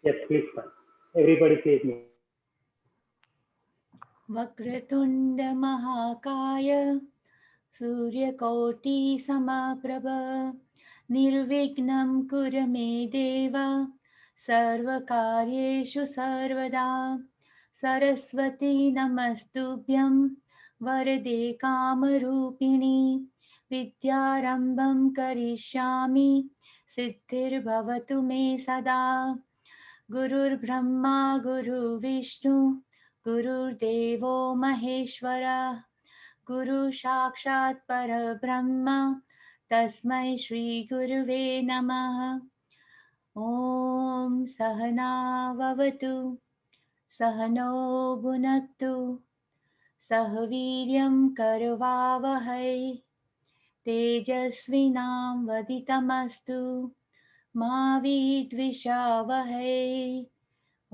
Yes, please start. Everybody please mute. वक्रतुण्ड महाकाय सूर्यकोटि समप्रभ निर्विघ्नं कुरु मे देव सर्वकार्येषु सर्वदा सरस्वती नमस्तुभ्यं वरदे कामरूपिणि विद्यारम्भं करिष्यामि सिद्धिर्भवतु मे सदा गुरुर्ब्रह्मा गुरुर्विष्णु गुरुर्देवो महेश्वरः गुरु साक्षात् परब्रह्म तस्मै श्री गुरुवे नमः। ॐ सहनाववतु सहनो भुनक्तु सह वीर्यं करवावहै तेजस्विनां वदितमस्तु मा विद्विषावहै।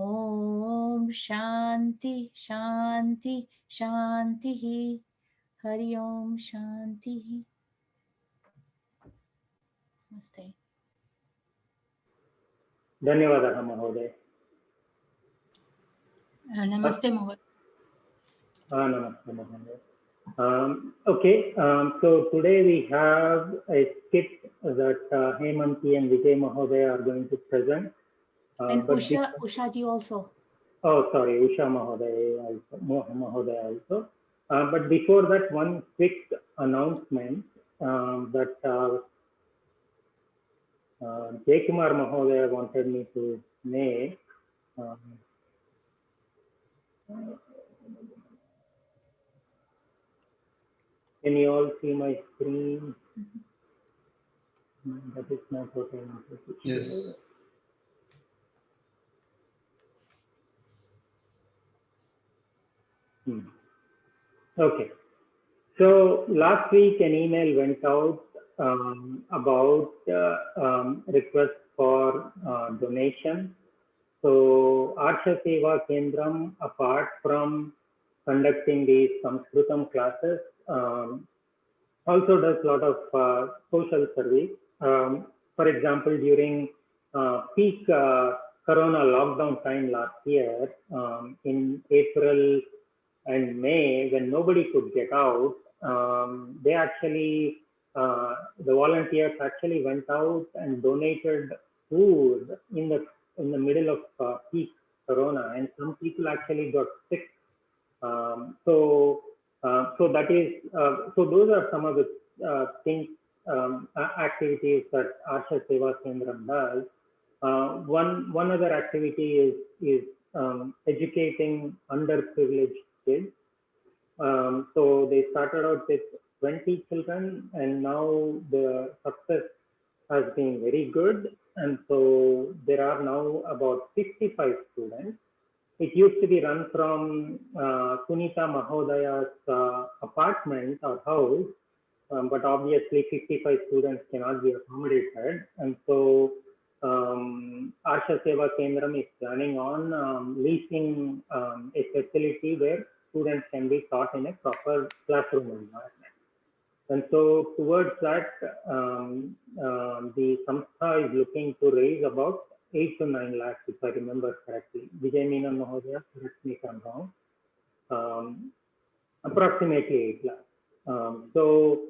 ओम शांति शांति शांति। हरि ओम शांति। नमस्ते। धन्यवादः महोदय. नमस्ते महोदय. Namaste Mahoday. Okay, so today we have a skit that Hemanti and Vijay Mahoday are going to present. And Usha ji also. Oh, sorry, Usha Mahoday also, Mahoday also. But before that, one quick announcement that Jay Kumar Mahoday wanted me to make. Can you all see my screen? That is not what I wanted to share. Yes. Okay. So last week an email went out about request for donation. So Arsha Seva Kendram, apart from conducting these Sanskritam classes, also does a lot of social service. For example, during peak Corona lockdown time last year, in April and May, when nobody could get out, they actually, the volunteers actually went out and donated food in the middle of peak Corona, and some people actually got sick. So that is, so those are some of the things, activities that Arsha Seva Kendram does. One other activity is educating underprivileged kids. So they started out with 20 children, and now the success has been very good. And so there are now about 65 students. It used to be run from Sunita Mahodaya's apartment or house, but obviously 55 students cannot be accommodated. And so Arsha Seva Kendram is planning on leasing a facility where students can be taught in a proper classroom environment. And so towards that, the Samstha is looking to raise about 8 to 9 lakhs, if I remember correctly. Vijay Menon Mahodaya, correct me if I'm wrong. Approximately 8 lakhs. So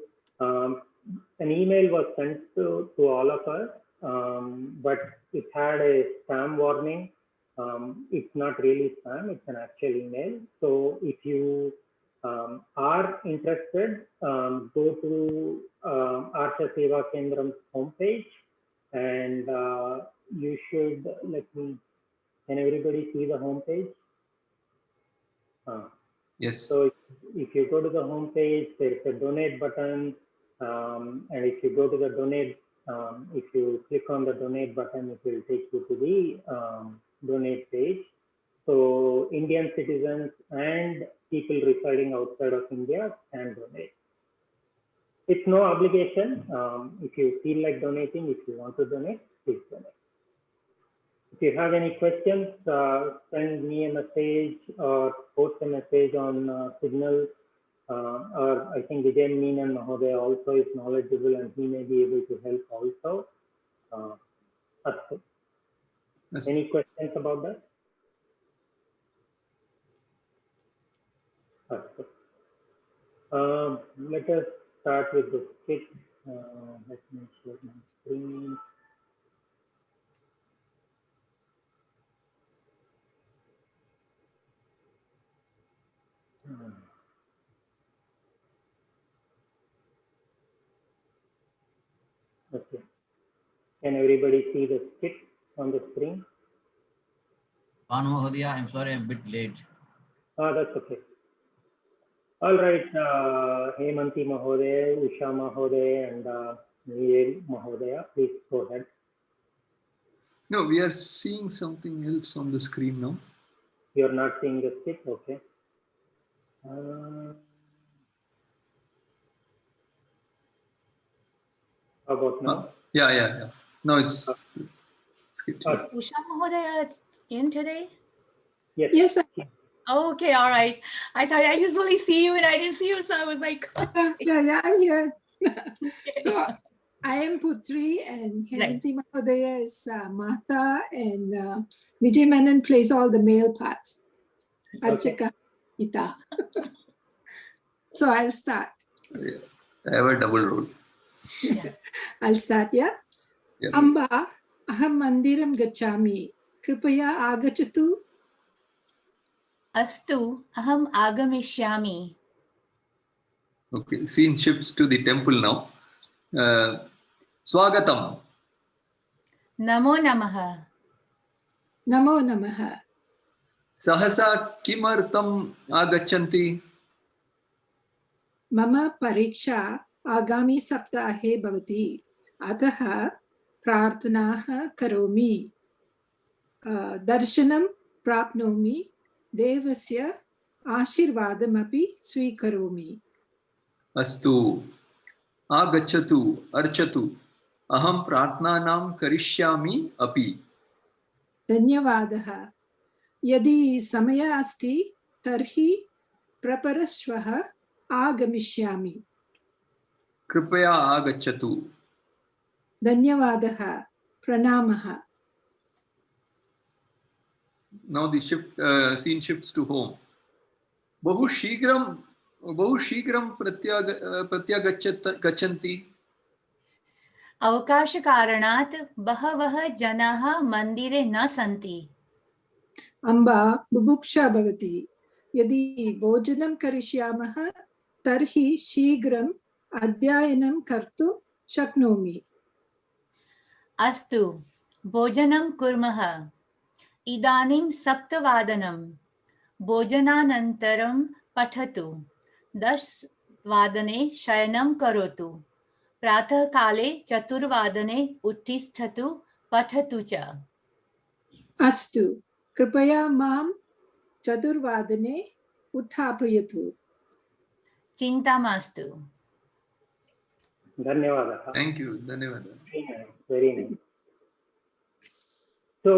an email was sent to all of us, but it had a spam warning. It's not really spam, it's an actual email. So if you are interested, go to Arsha Seva Kendram's homepage, and you should, can everybody see the homepage? Yes. So if you go to the homepage, there's a donate button, and if you go to the donate, if you click on the donate button, it will take you to the donate page. So Indian citizens and people residing outside of India can donate. It's no obligation. If you feel like donating, if you want to donate, please donate. If you have any questions, send me a message or post a message on Signal. Or I think Vijay Menon Mahoday also is knowledgeable and he may be able to help also. Yes. Any questions about that? Okay. Let us start with the skit. Let me share my screen. Okay. Can everybody see the skit on the screen? Bhanu Mahodaya, I'm sorry I'm a bit late. That's okay. All right, Hemanti Mahodaya, Usha Mahodaya, and Neel Mahodaya, please go ahead. No, we are seeing something else on the screen now. You're not seeing the skit, okay. How about now? Yeah. No, it's skip. Uh, Is Usha Mahodaya in today? Yes. Yes, Oh, okay, all right. I thought I usually see you and I didn't see you, so I was like, yeah, I'm here. okay. So I am Putri and Right. Hemanti Mahodaya is Mata and Vijay Menon plays all the male parts. Archaka, Ita. So I'll start. I have a double role. I'll start, yeah? Yeah. Amba, aham mandiram gachami. Kripaya agachatu. Astu, aham agamishyami. Okay, scene shifts to the temple now. Swagatam. Namo namaha. Namo namaha. Sahasa kimartam agachanti. Mama pariksha agami saptahe bhavati. Ataha prarthanaha karomi. Darshanam prapnomi. Devasya ashirvadamapi swikaromi. Astu. Agachatu. Archatu. Aham pratnanam karishyami api. धन्यवादः यदि समयः अस्ति तर्हि प्रपरश्वः आगमिष्यामि Kripaya agachatu. धन्यवादः प्रणामः Now the scene shifts to home. Bahu shigram pratyagachanti. अवकाशकारणात् बहवः जनाः मन्दिरे न सन्ति अम्बा बुभुक्षा भवति यदि भोजनं करिष्यामः तर्हि शीघ्रम् अध्ययनं कर्तुं शक्नोमि अस्तु भोजनं कुर्मः इदानीं 7:00 भोजनानन्तरं पठतु 10:00 शयनं करोतु प्रातःकाले 4:00 उत्तिष्ठतु पठतु च अस्तु कृपया मां 4:00 उत्थापयतु चिन्ता मास्तु Dhanyavada. Thank you. Dhanyawad. Very nice. So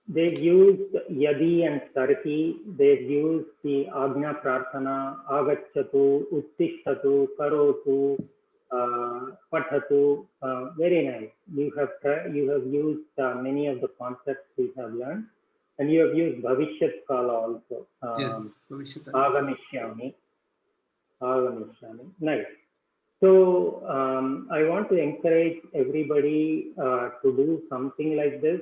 they've used yadi and sarhi. They've used the agnya prarthana, agachatu, uttishtatu, karotu, pathatu. Very nice. You have used many of the concepts we have learned, and you have used bhavishyat kala also. Yes. Bhavishyat. Agamishyami. Nice. So I want to encourage everybody to do something like this.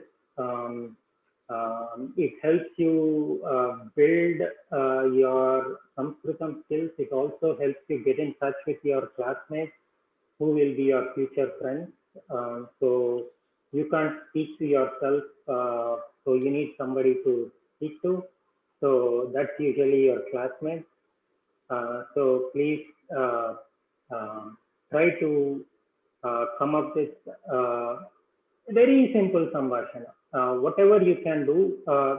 It helps you build your Sanskritam skills. It also helps you get in touch with your classmates who will be your future friends. So you can't speak to yourself, so you need somebody to speak to. So that's usually your classmates. So please try to come up with very simple sambhashana. Whatever you can do,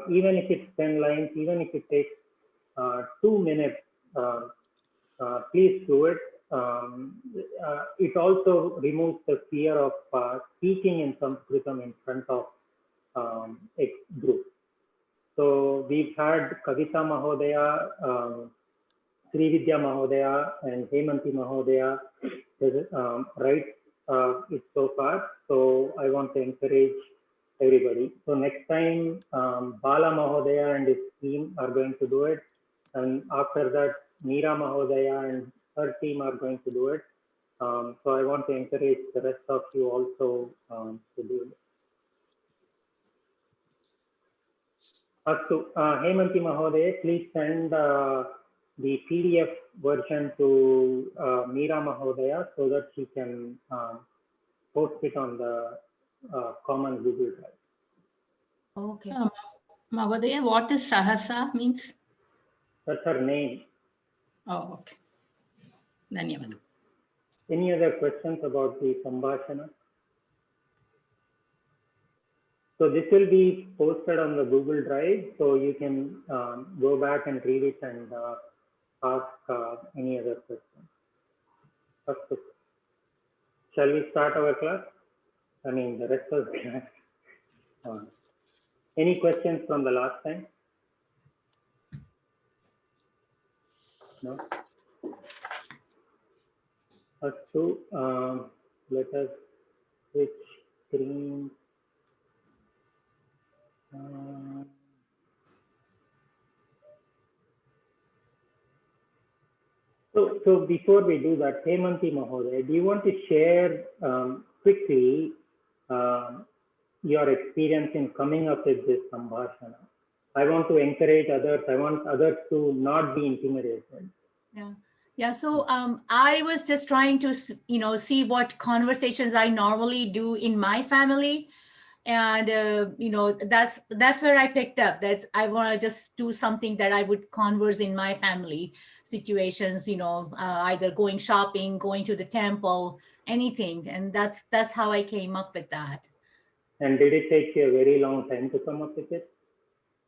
even if it's 10 lines, even if it takes 2 minutes, please do it. It also removes the fear of speaking in Sanskritam in front of a group. So we've had Kavita Mahodaya, Srividya Mahodaya and Hemanti Mahodaya write it so far. So I want to encourage everybody. So next time, Bala Mahodaya and his team are going to do it. And after that, Meera Mahodaya and her team are going to do it. So I want to encourage the rest of you also to do it. Astu, Hemanti Mahodaya, please send the PDF version to Meera Mahodaya so that she can post it on the common Google Drive. Okay. Mahodaya, what is Sahasa means? That's her name. Oh, okay. Dhanyavad. Any other questions about the Sambhashana? So this will be posted on the Google Drive, so you can go back and read it and ask any other questions. Okay. Shall we start our class? I mean, the rest of the class. Any questions from the last time? No? Astu, let us switch screen. So before we do that, Hemanti Mahodaya, do you want to share quickly your experience in coming up with this Sambhashana? I want to encourage others. I want others to not be intimidated. Yeah. Yeah. So I was just trying to, see what conversations I normally do in my family. And, that's where I picked up that I want to just do something that I would converse in my family situations, either going shopping, going to the temple, anything. And that's how I came up with that. And did it take you a very long time to come up with it?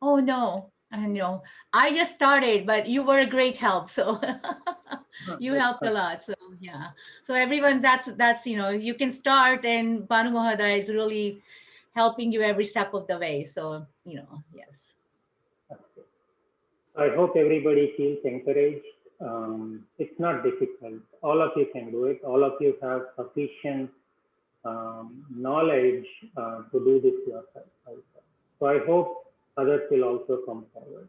Oh, no. I just started, but you were a great help. So you helped a lot. So yeah. So everyone, that's, you can start, and Banu Mahodaya is really helping you every step of the way. So, yes. I hope everybody feels encouraged. It's not difficult. All of you can do it. All of you have sufficient knowledge to do this yourself. So I hope others will also come forward.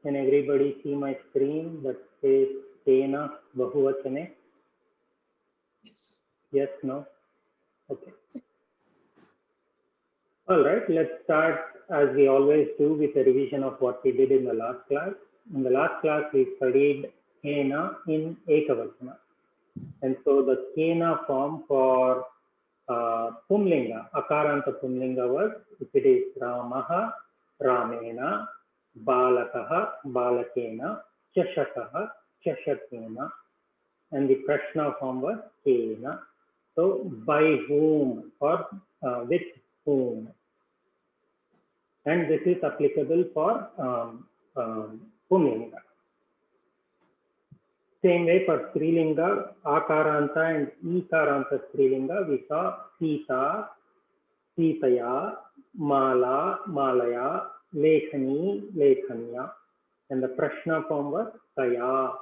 Can everybody see my screen that says Tena Bahuvachane? Yes. Yes, no? Okay. All right, let's start as we always do with a revision of what we did in the last class. In the last class, we studied Kena in Ekavachana. And so the Kena form for Pumlinga, Akaranta Pumlinga was, if it is Ramaha, Ramena, Balakaha, Balakena, Chashakaha, Chashakena, and the Prashna form was Kena. So by whom or with whom. And this is applicable for Pumlinga. Same way for Strilinga, Akaranta and Ikaranta Strilinga, we saw Sita, Sitaya, Mala, Malaya, Lekhani, Lekhanya. And the Prashna form was Kaya.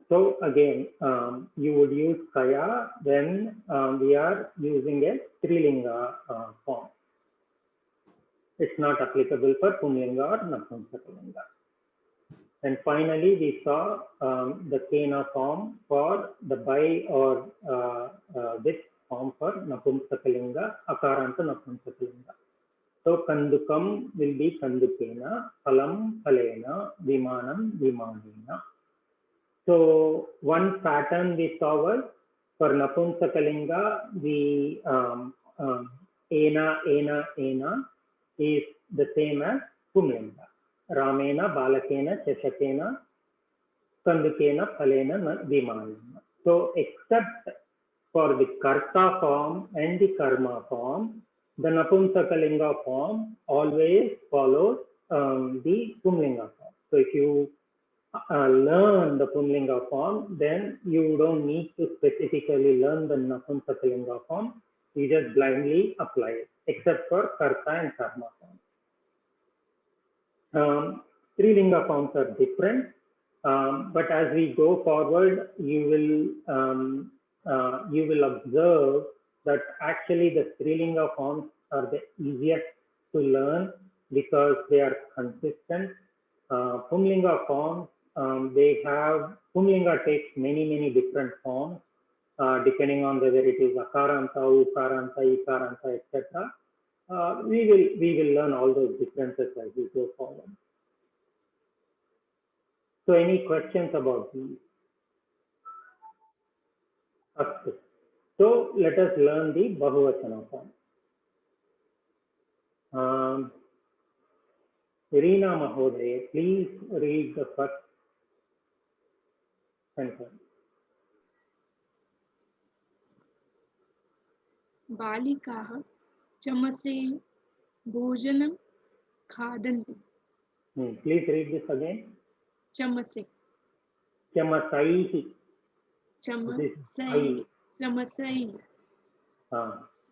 So again, you would use Kaya when we are using a Strilinga form. It's not applicable for Pumlinga or Napumsakalinga. And finally, we saw the Kena form for the by or with form for Napumsakalinga, Akaranta Napumsakalinga. So Kandukam will be Kandukena, Phalam Phalena, Vimanam Vimanena. So one pattern we saw was for Napumsakalinga, the Ena is the same as Pumlinga. Ramena, Balakena, Chashakena, Kandukena, Phalena, Vimanena. So except for the Karta form and the Karma form, the Napumsakalinga form always follows the Pumlinga form. So if you learn the Pumlinga form, then you don't need to specifically learn the Napumsakalinga form. You just blindly apply it, except for Karta and Karma form. Strilinga forms are different, but as we go forward, you will observe that actually the Strilinga forms are the easiest to learn because they are consistent. Pumlinga forms, Pumlinga takes many different forms depending on whether it is Akaranta, Ukaranta, Ikaranta, etc. We will learn all those differences as we go forward. So any questions about these? Okay. So let us learn the Bahuvachana form. Irina Mahodaya, please read the first sentence. बालिकाः चमसे भोजनं खादन्ति. Please read this again. चमसे. Chamasaihi. चमसैः. चमसैः.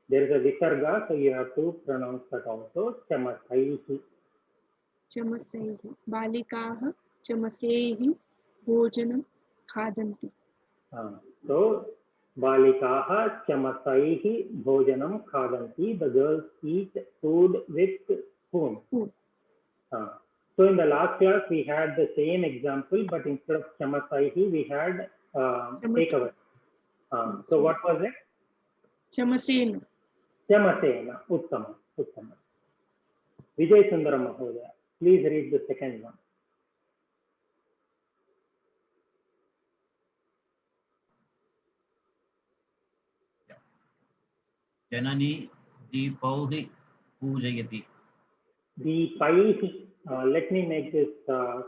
There is a visarga, so you have to pronounce that also. Chamasaihi. चमसैः. बालिकाः चमसैः भोजनं खादन्ति. So Balikaha chamasaihi bhojanam khadanti. The girls eat food with spoon. So in the last class we had the same example, but instead of chamasaihi we had ekavachana. So what was it? चमसेन. Chamasena. Uttama. Vijay Sundaram Mahodaya, please read the second one. Janani Deepauhi Pujayati. Deepaihi. Let me make this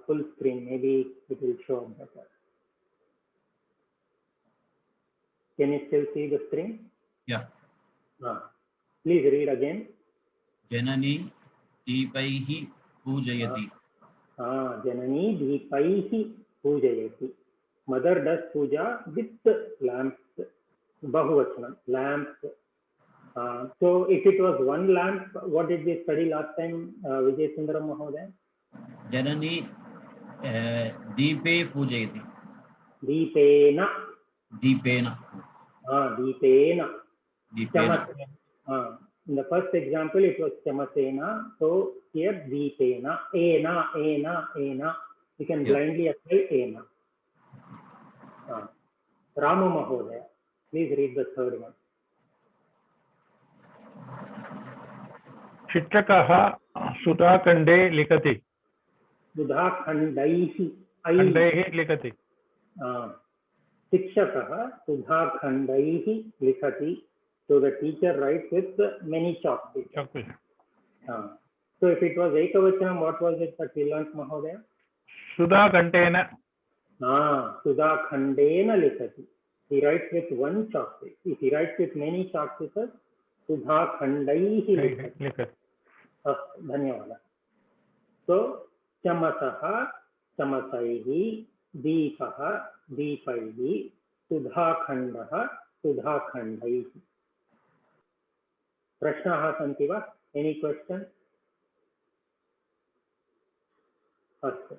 full screen. Maybe it will show better. Can you still see the screen? Yeah. Please read again. Janani Deepaihi Pujayati. Janani Deepaihi Pujayati. Mother does puja with lamps. Bahuvachanam. Lamps. So if it was one lamp, what did we study last time, Vijay Sundaram Mahodaya? Janani Deepe Pujayati. Deepena. Deepena. Deepena. Deepena. In the first example, it was Chamasena. So here, Deepena. Ena. You can blindly apply Ena. Ramu Mahodaya, please read the third one. शिक्षकः सुधाखण्डे लिखति. सुधाखण्डैः लिखति. शिक्षकः सुधाखण्डैः लिखति. So the teacher writes with many chalkpieces. So if it was ekavachanam, what was it that we learned, Mahodaya? Sudhakhandena. Sudhakhandena likhati. He writes with one chalkpiece. If he writes with many chalkpieces, Sudhakhandaihi likhati. Dhanyawada. So Chamasaha Chamasaihi Deepaha Deepaihi Sudhakhandaha Sudhakhandaihi. Prashnaha santi va? Any questions? Astu.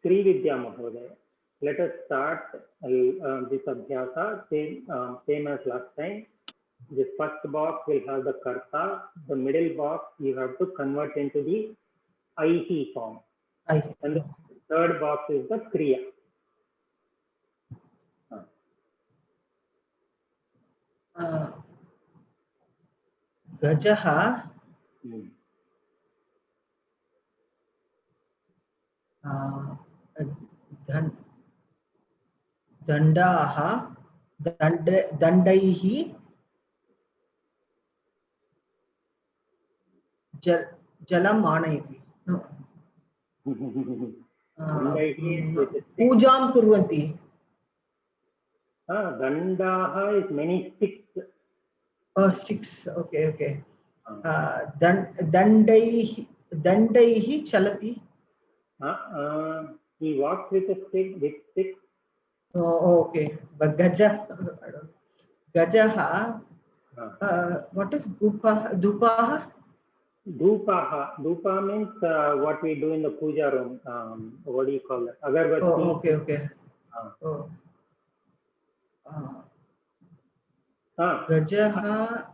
Srividya Mahodaya. Let us start this abhyasa same as last time. This first box will have the karta. The middle box you have to convert into the aihi form. And the third box is the kriya. Gajaha Dandaha Dandaihi Jalam Anayati. No. Pujam Kurvanti. Dandaha is many sticks. Oh, sticks. Okay. Dandaihi Chalati. He walks with a stick, with sticks. Oh, okay. But Gajaha, what is Dupaha? Dhupaha. Dhupa means what we do in the puja room. What do you call it? Agarbatti. Oh, okay, okay. Ah. Oh. Ah. Gajaha.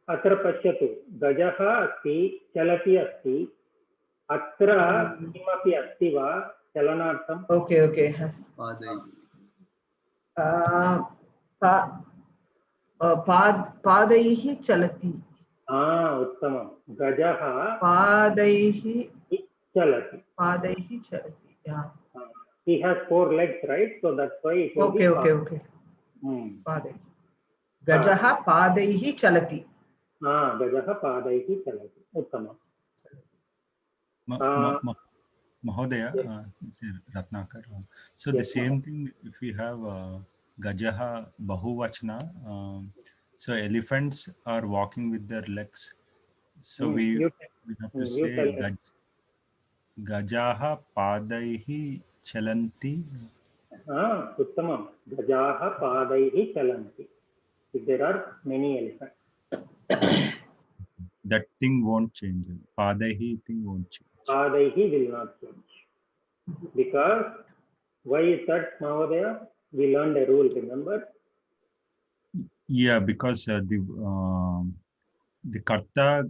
अत्र पश्यतु गजः अस्ति चलति अस्ति अत्र किमपि अस्ति वा चलनार्थम् Okay, okay. पादैः चलति उत्तमं गजः पादैः चलति yeah. He has 4 legs, right? So that's why it will be Okay. पादैः गजः पादैः चलति गजः पादैः चलति उत्तमं Mahodaya, Ratnakar. So the same thing, if we have Gajaha Bahuvachana, so elephants are walking with their legs. So we have to say Gajaha Padaihi Chalanti. Uttamam. Gajaha Padaihi Chalanti. If there are many elephants. That thing won't change. Padaihi thing won't change. Padaihi will not change. Because why is that, Mahodaya? We learned a rule, remember? Yeah, because the karta,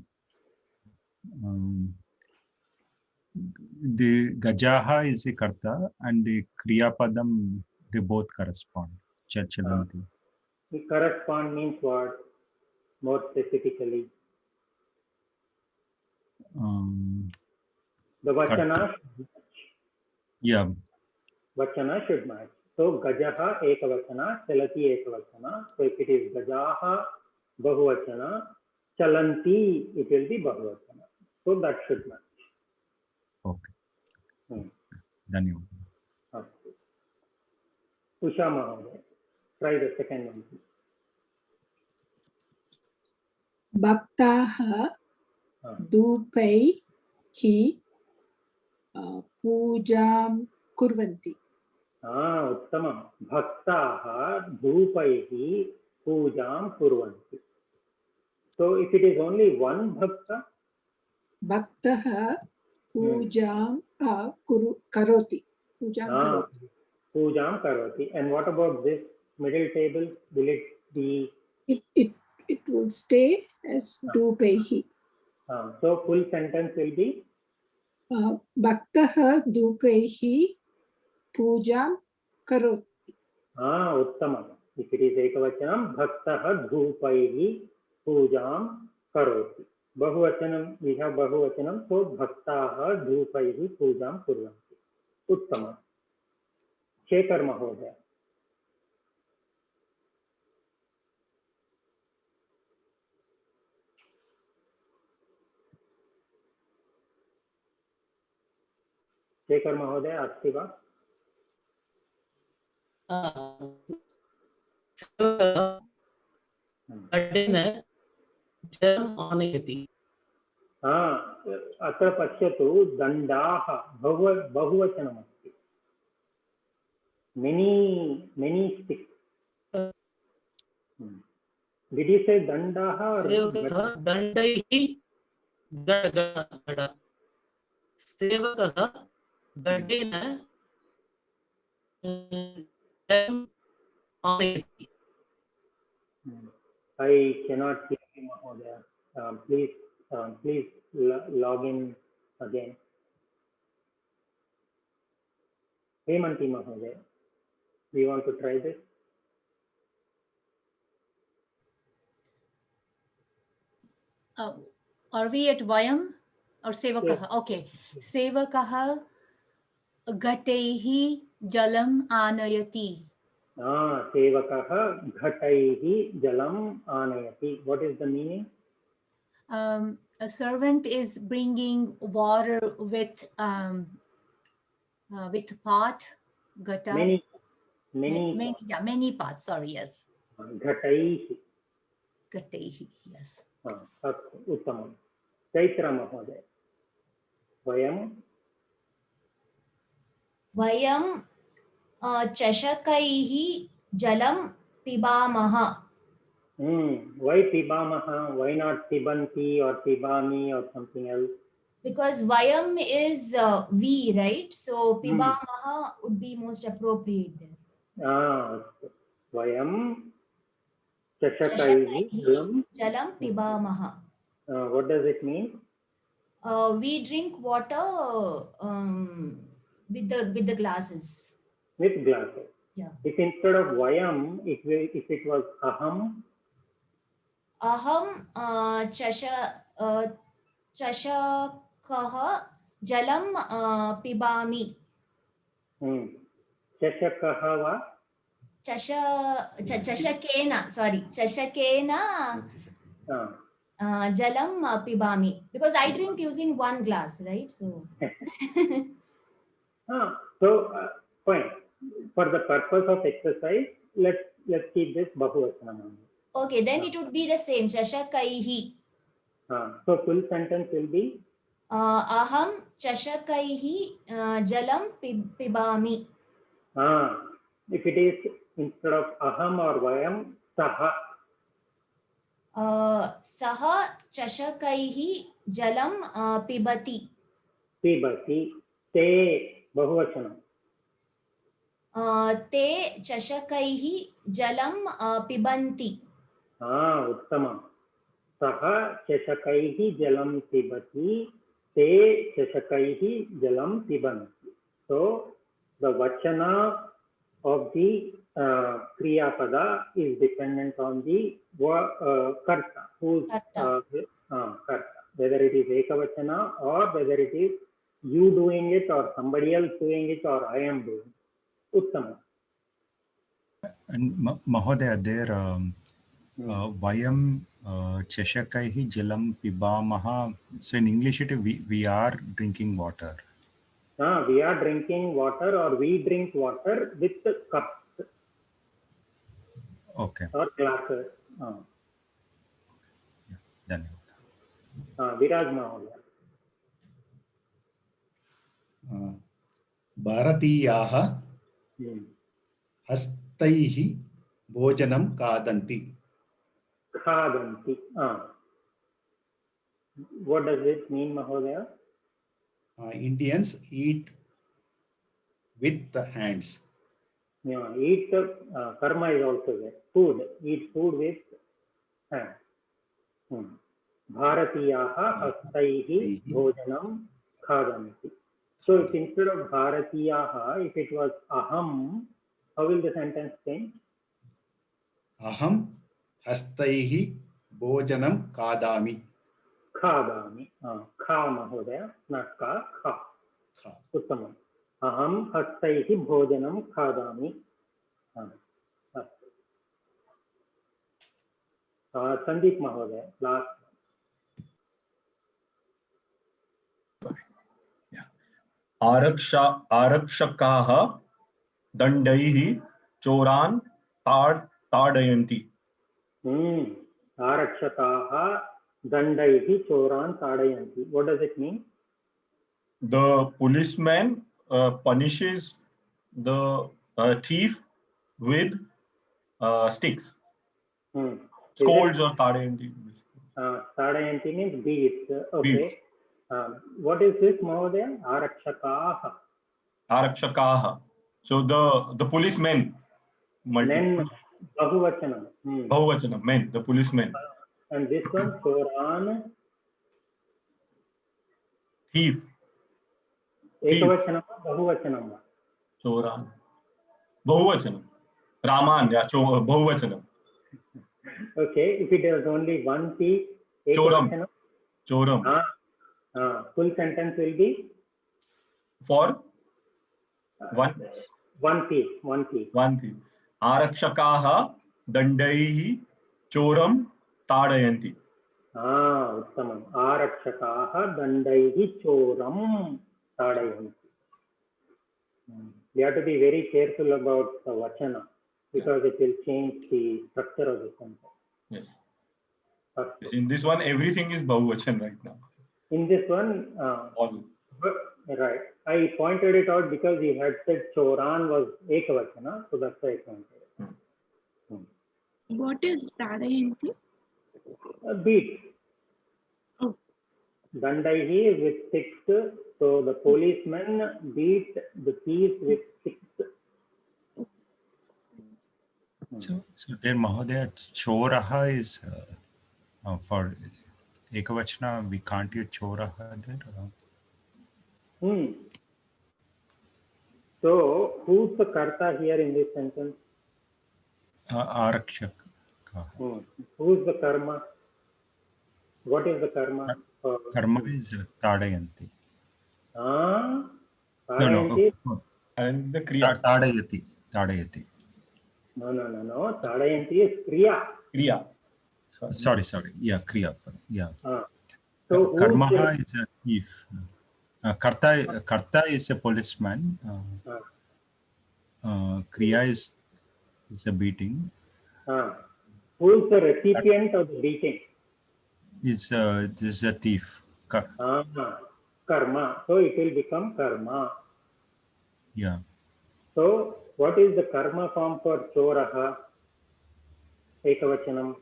the Gajaha is the karta and the Kriya Padam, they both correspond. Chalanti. The correspond means what? More specifically. The Vachana should match. Yeah. Vachana should match. So Gajaha Ekavachana, Chalati Ekavachana. So if it is Gajaha Bahuvachana, Chalanti, it will be Bahuvachana. So that should match. Okay. Dhanyavad. Okay. Usha Mahodaya, try the second one. Bhaktaha Dhupai Hi Pujam Kurvanti. Uttamam. Bhaktaha Dhupaihi Pujam Kurvanti. So if it is only one Bhakta? Bhaktaha Pujam Karoti. Pujam Karoti. And what about this middle table? Will it be? It will stay as Dhupaihi. So full sentence will be? Bhaktaha Dhupaihi Pujam Karoti. Uttamam. If it is Ekavachanam, Bhaktaha Dhupaihi Pujam Karoti. Bahuvachanam, we have Bahuvachanam, so Bhaktaha Dhupaihi Pujam Kurvanti. Uttamam. Shekhar Mahodaya. Shekhar महोदय अस्ति वा? अत्र पश्यतु दण्डाः बहुवचनमस्ति. Many sticks. Did you say dandaha or dandaihi gada sevakaha gadena I cannot hear you, Mahodaya. Please log in again. Hemanti Mahodaya, do you want to try this? Are we at Vayam or Sevakaha? Okay. Sevakaha Ghataihi Jalam Anayati. Sevakaha Ghataihi Jalam Anayati. What is the meaning? A servant is bringing water with pot, gata. Many pots. Sorry, yes. Ghataihi. Ghataihi, yes. Uttamam. Chaitra Mahodaya. Vayam chashakaihi jalam pibamaha. Why pibamaha? Why not pibanti or pibami or something else? Because vayam is we, right? So pibamaha would be most appropriate there. Vayam chashakaihi jalam pibamaha. What does it mean? We drink water with the glasses. With glasses. Yeah. If instead of vayam, if it was aham. Aham chashakaha jalam pibami. Chashakaha va? Chashakena, sorry. Chashakena jalam pibami. Because I drink using one glass, right? So. Fine. For the purpose of exercise, let's keep this bahuvachanam. Okay, then it would be the same. Chashakaihi. So full sentence will be aham chashakaihi jalam pibami. If it is instead of aham or vayam, saha. Saha chashakaihi jalam pibati. Pibati. Te bahuvachanam. Te chashakaihi jalam pibanti. Uttamam. Saha chashakaihi jalam pibati. Te chashakaihi jalam pibanti. So the vachana of the kriya pada is dependent on the karta, who's karta, whether it is ekavachana or whether it is you doing it or somebody else doing it or I am doing it. Uttama. And Mahodaya, there vayam chashakaihi jalam pibamaha. So in English, we are drinking water. We are drinking water or we drink water with the cups. Okay. Or glasses. Dhanyawad. Viraj Mahodaya. Bharatiyaha hastaihi bhojanam kadanti. Khadanti. What does it mean, Mahodaya? Indians eat with the hands. Yeah, eat karma is also there. Food. Eat food with hands. Bharatiyaha hastaihi bhojanam khadanti. So if instead of Bharatiyaha, if it was aham, how will the sentence change? Aham hastaihi bhojanam kadami. Khadami. Kha Mahodaya, not ka, kha. Uttamam. Aham hastaihi bhojanam khadami. Sandeep Mahodaya, last. आरक्षकाः दण्डैः चोरान् ताडयन्ति. Arakshakaha dandaihi choran tadayanti. What does it mean? The policeman punishes the thief with sticks. Scolds or tadayanti. Tadayanti means beats. Okay. Beats. What is this, Mahodaya? Arakshakaha. Arakshakaha. So the policemen. Men, bahuvachanam. Bahuvachanam, men, the policemen. And this one, choran. Thief. Ekavachanam, bahuvachanam. Choran. Bahuvachanam. Raman, yeah, bahuvachanam. Okay, if it is only one thief, Choram. Choram. Full sentence will be? For? One thief. One thief. Arakshakaha dandaihi choram tadayanti. Uttamam. Arakshakaha dandaihi choram tadayanti. We have to be very careful about the vachana because it will change the structure of the sentence. Yes. In this one, everything is bahuvachan right now. In this one, all. Right. I pointed it out because he had said choran was ekavachana, so that's why I pointed it. What is Tadayanti? Beat. Oh. Dandaihi is with sticks. So the policeman beat the thief with sticks. So there, Mahodaya, Choraha is for Ekavachana, we can't use Choraha there. So who's the karta here in this sentence? Arakshak. Who's the karma? What is the karma? Karma is Tadayanti. Tadayanti? No. And the Kriya. Tadayati. No. Tadayanti is Kriya. Kriya. Sorry. Yeah, Kriya. Yeah. So Karma is a thief. Karta is a policeman. Kriya is a beating. Who is the recipient of the beating? This is a thief. Karma. So it will become karma. Yeah. So what is the karma form for choraha? Ekavachanam.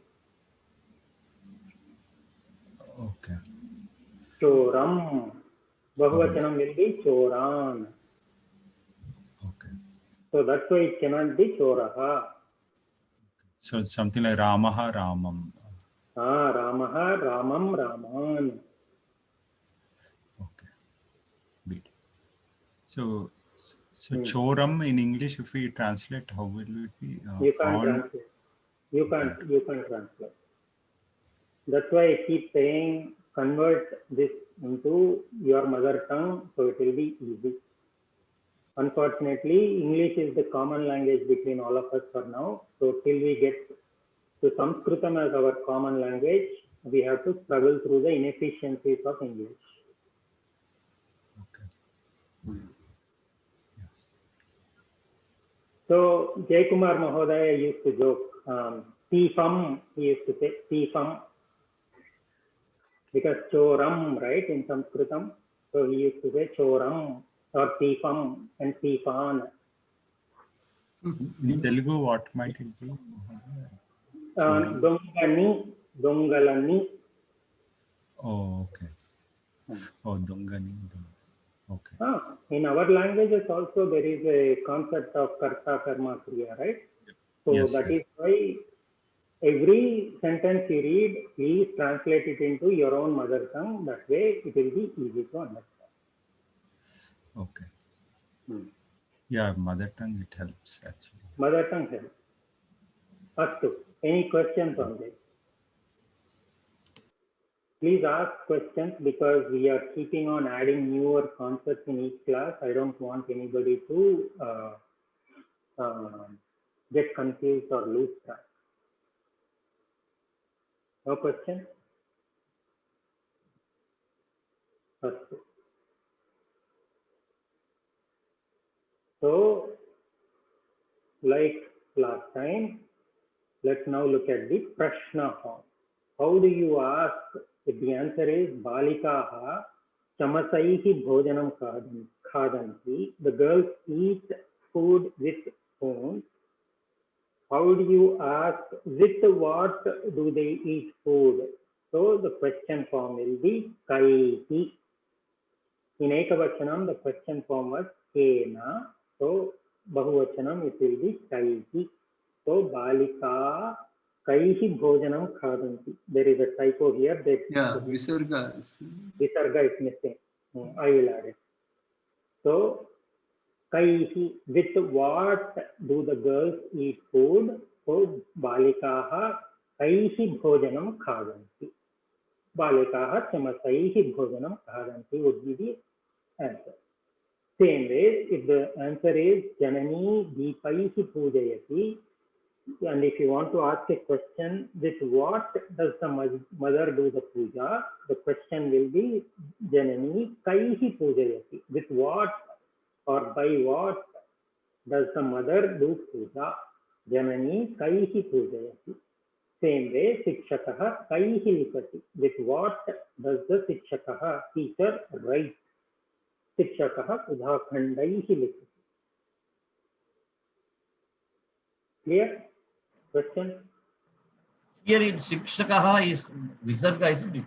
Okay. Choram. Bahuvachanam will be choran. Okay. So that's why it cannot be choraha. So it's something like Ramaha, Ramam. Ramaha, Ramam, Raman. Okay. Beat. So Choram in English, if we translate, how will it be? You can't translate. You can't translate. That's why I keep saying convert this into your mother tongue, so it will be easy. Unfortunately, English is the common language between all of us for now. So till we get to Sanskritam as our common language, we have to struggle through the inefficiencies of English. Okay. Yes. So Jaykumar Mahodaya used to joke, Tifam, he used to say Tifam, because Choram, right, in Sanskritam. So he used to say Choram or Tifam and Tifan. In Telugu, what might it be? Dongani, Dongalani. Oh, okay. Oh, Dongani. Okay. In our languages also there is a concept of karta, karma, kriya, right? So yes, that is why every sentence you read, please translate it into your own mother tongue. That way it will be easy to understand. Okay. Yeah, mother tongue, it helps actually. Mother tongue helps. Astu, any questions on this? Please ask questions because we are keeping on adding newer concepts in each class. I don't want anybody to get confused or lose track. No questions? Astu. So, like last time, let's now look at the Prashna form. How do you ask? If the answer is Balikaha Chamasaihi Bhojanam Khadanti, the girls eat food with spoons. How do you ask with what do they eat food? So the question form will be Kaihi. In Ekavachanam, the question form was Kena. So Bahuvachanam, it will be Kaihi. So Balika Kaihi Bhojanam Khadanti. There is a typo here. Visarga. Visarga is missing. I will add it. So Kaihi, with what do the girls eat food? So Balikaha Kaihi Bhojanam Khadanti. Balikaha Chamasaihi Bhojanam Khadanti would be the answer. Same way, if the answer is Janani Deepaihi Pujayati, and if you want to ask a question, with what does the mother do the puja? The question will be Janani Kaihi Pujayati. With what or by what does the mother do puja? Janani Kaihi Pujayati. Same way, Sikshakaha Kaihi Lipati. With what does the Sikshakaha, teacher, write? Sikshakaha Udhakhandaihi Lipati. Clear? Question? Here it Shikshakaha is Visarga, isn't it?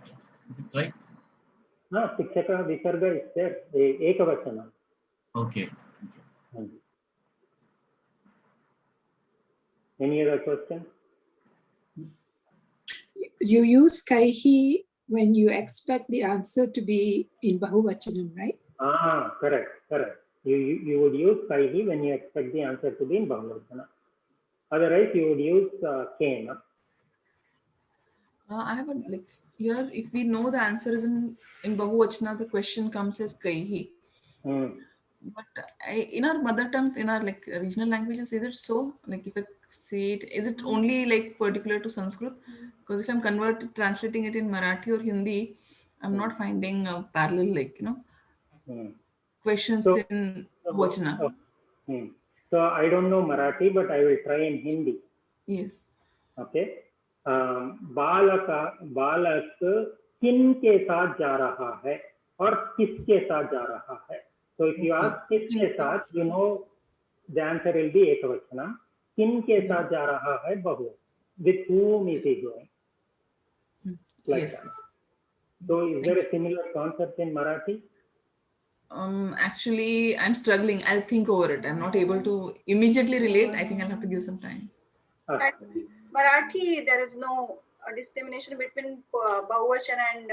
Is it right? No, Shikshaka Visarga is there. Ekavachana. Okay. Any other question? You use kaihi when you expect the answer to be in Bahuvachanam, right? Correct. You would use kaihi when you expect the answer to be in Bahuvachana. Otherwise, you would use kena. I have a here. If we know the answer is in Bahuvachana, the question comes as kaihi. But in our mother tongues, in our regional languages, is it so? If I say it, is it only particular to Sanskrit? Because if I'm translating it in Marathi or Hindi, I'm not finding a parallel, questions in Vachana. So I don't know Marathi, but I will try in Hindi. Yes. Okay. बालक किन के साथ जा रहा है और किसके साथ जा रहा है. So if you ask किसके साथ, you know the answer will be ekavachana. किन के साथ जा रहा है बहु. With whom is he going? Like Yes. that. So is there a similar concept in Marathi? Actually, I'm struggling. I'll think over it. I'm not able to immediately relate. I think I'll have to give some time. Marathi, there is no discrimination between Bahuvachana and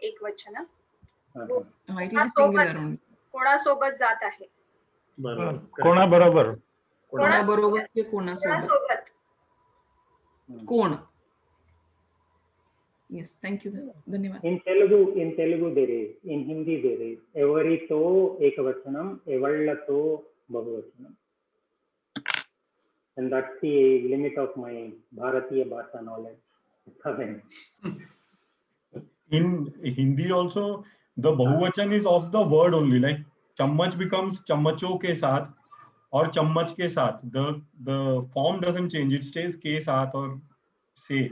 Ekvachana. It will be singular only. कोणासोबत जात आहे. कोणाबरोबर. कोणाबरोबर की कोणासोबत. कोण. Yes, thank you. धन्यवाद. In Telugu there is, in Hindi there is, evarito ekavachanam, evallato bahuvachanam. And that's the limit of my Bharatiya Bhasha knowledge. In Hindi also, the Bahuvachan is of the word only. Like chammach becomes chammacho ke saath or chammach ke saath. The form doesn't change. It stays ke saath or se.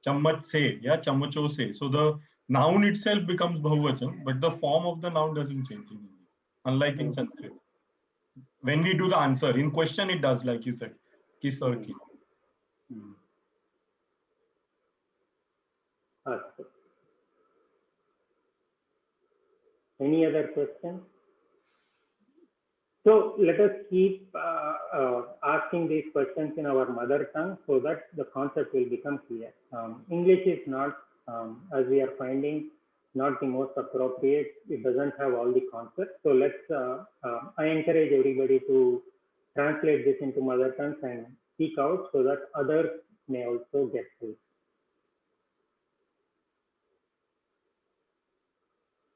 Chammach se, yeah, chammacho se. So the noun itself becomes Bahuvachan, but the form of the noun doesn't change in Hindi. Unlike in Sanskrit. When we do the answer, in question it does, like you said. Kis or ki. Any other questions? So let us keep asking these questions in our mother tongue so that the concept will become clear. English is not, as we are finding, not the most appropriate. It doesn't have all the concepts. So I encourage everybody to translate this into mother tongues and speak out so that others may also get this.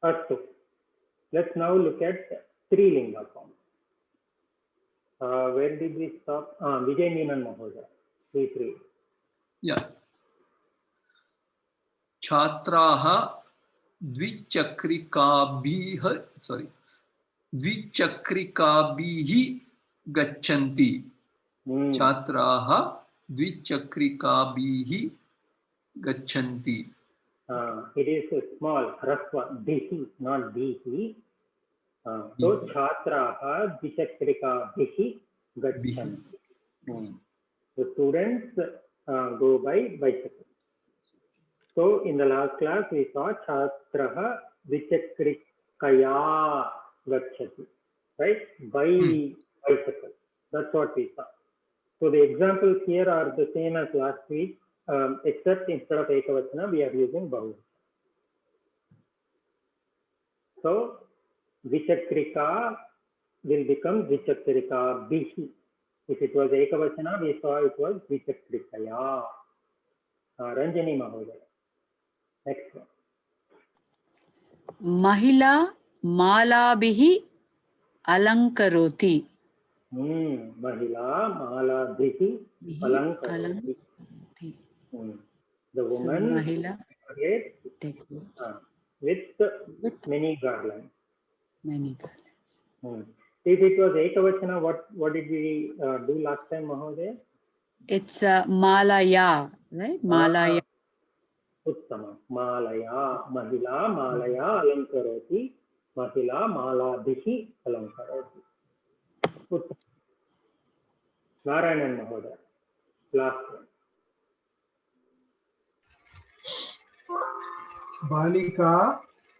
So let's now look at three linga forms. Where did we stop? Vijay Menon Mahoday. Three. Yeah. Chhatraha द्विचक्रिकाभिः गच्छन्ति. Chhatraha द्विचक्रिकाभिः गच्छन्ति. It is a small rasva, dihi, not dihi. So chhatraha dvichakrikabhihi gachanti. The students go by bicycle. So in the last class we saw chhatraha dvichakrikaya gacchati, right? By bicycle. That's what we saw. So the examples here are the same as last week, except instead of ekavachana we are using bahuvachana. So Vichakrika will become Vichakrika Bihi. If it was Ekavachana, we saw it was Vichakrikaya. Ranjani Mahoday. Next one. Mahila Malabihi Alankaroti. Mahila Malabihi Alankaroti. The woman with many garlands. If it was Ekavachana, what did we do last time, Mahoday? It's Malaya, right? Malaya. Uttama. Malaya. Mahila Malaya Alankaroti. Mahila Malabhihi Alankaroti. Uttama. Narayanan Mahoday. Last one. बालिका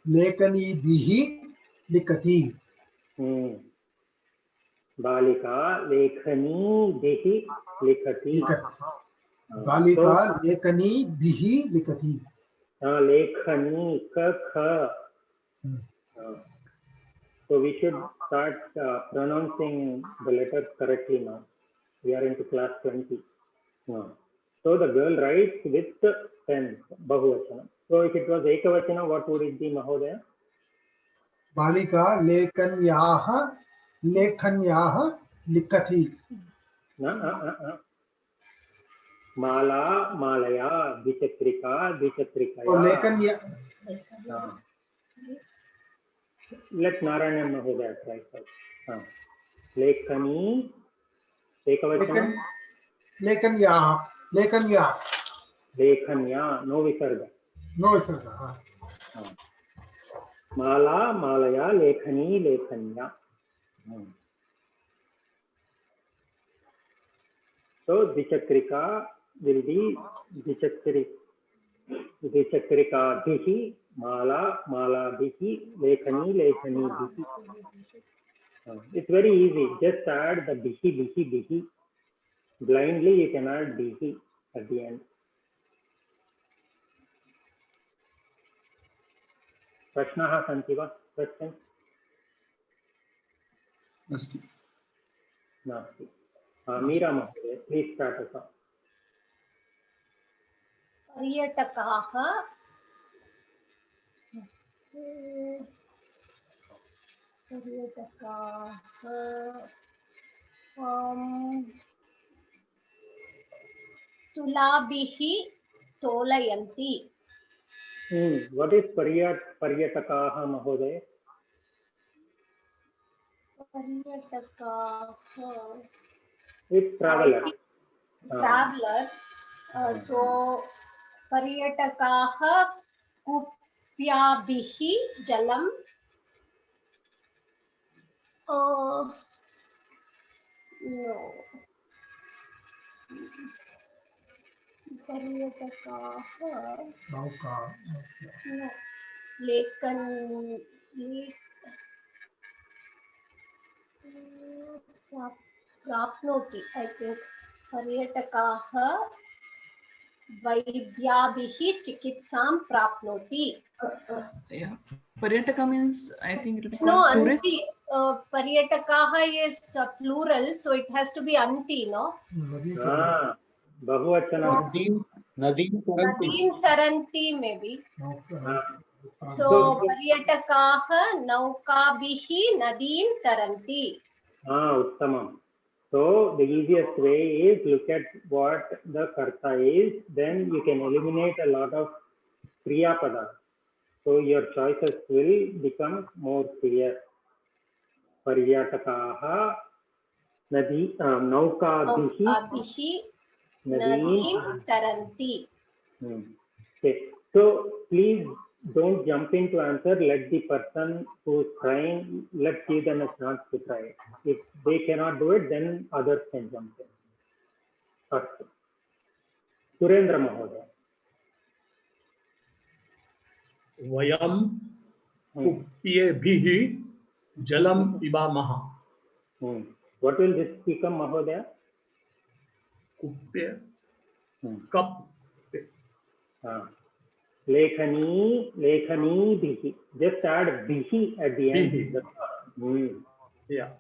लेखनीभिः लिखति. बालिका लेखनीभिः लिखति. बालिका लेखनीभिः लिखति. लेखनी क ख. So we should start pronouncing the letters correctly now. We are into class 20. So the girl writes with pen, bahuvachanam. So if it was ekavachanam, what would it be, Mahodaya? बालिका लेखन्याः लिखति. माला मालया, द्विचक्रिका द्विचक्रिकया. Oh, लेखन्या. Let Narayan Mahodaya try first. Lekhani, ekavachanam. लेखन्याः. लेखन्या, no visarga. No visarga. माला मालया, लेखनी लेखन्या. So द्विचक्रिका will be द्विचक्रिका भिहि, माला मालाभिहि, लेखनी लेखनीभिहि. It's very easy. Just add the bihi. Blindly you can add bihi at the end. प्रश्नाः सन्ति वा? Questions? नास्ति. नास्ति. मीरा महोदय, please start us off. पर्यटकाः तुलाभिः तोलयन्ति. What is पर्यटकाः महोदय? पर्यटकाः It's traveler. Traveler. So पर्यटकाः कूप्याभिः जलं no. पर्यटकाः नौका. No. प्राप्नोति. I think पर्यटकाः वैद्याभिः चिकित्सां प्राप्नोति. Yeah. Paryataka means, I think it will be No, called tourist. anti. Paryatakaha is plural, so it has to be anti, no? Bahuvachanam. Nadim taranti maybe. So paryatakaha naukabhihi nadim taranti. Uttamam. So the easiest way is look at what the karta is, then you can eliminate a lot of kriya padas. So your choices will become more clear. Paryatakaha naukabhihi nadim taranti. Okay. So please don't jump into answer. Let the person who's trying, let's give them a chance to try it. If they cannot do it, then others can jump in. First, Surendra Mahodaya. Vayam kupyebhihi jalam pibamaha. What will this become, Mahodaya? Kupya. Cup. Lekhani bihi. Just add bihi at the end. Yeah.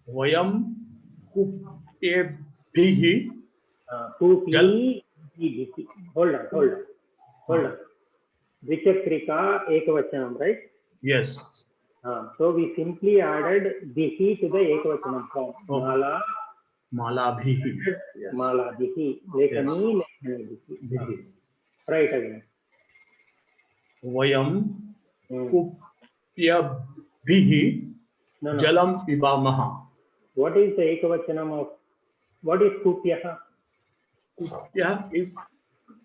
Vayam kupyebhihi. Hold on. Vichakrika ekavachanam, right? Yes. So we simply added bihi to the ekavachanam form. Malabhihi. Yes. Malabhihi. Lekhani bihi. Right again. Vayam kupyabhihi jalam pibamaha. What is the ekavachanam of, what is kupyaha? Kupya is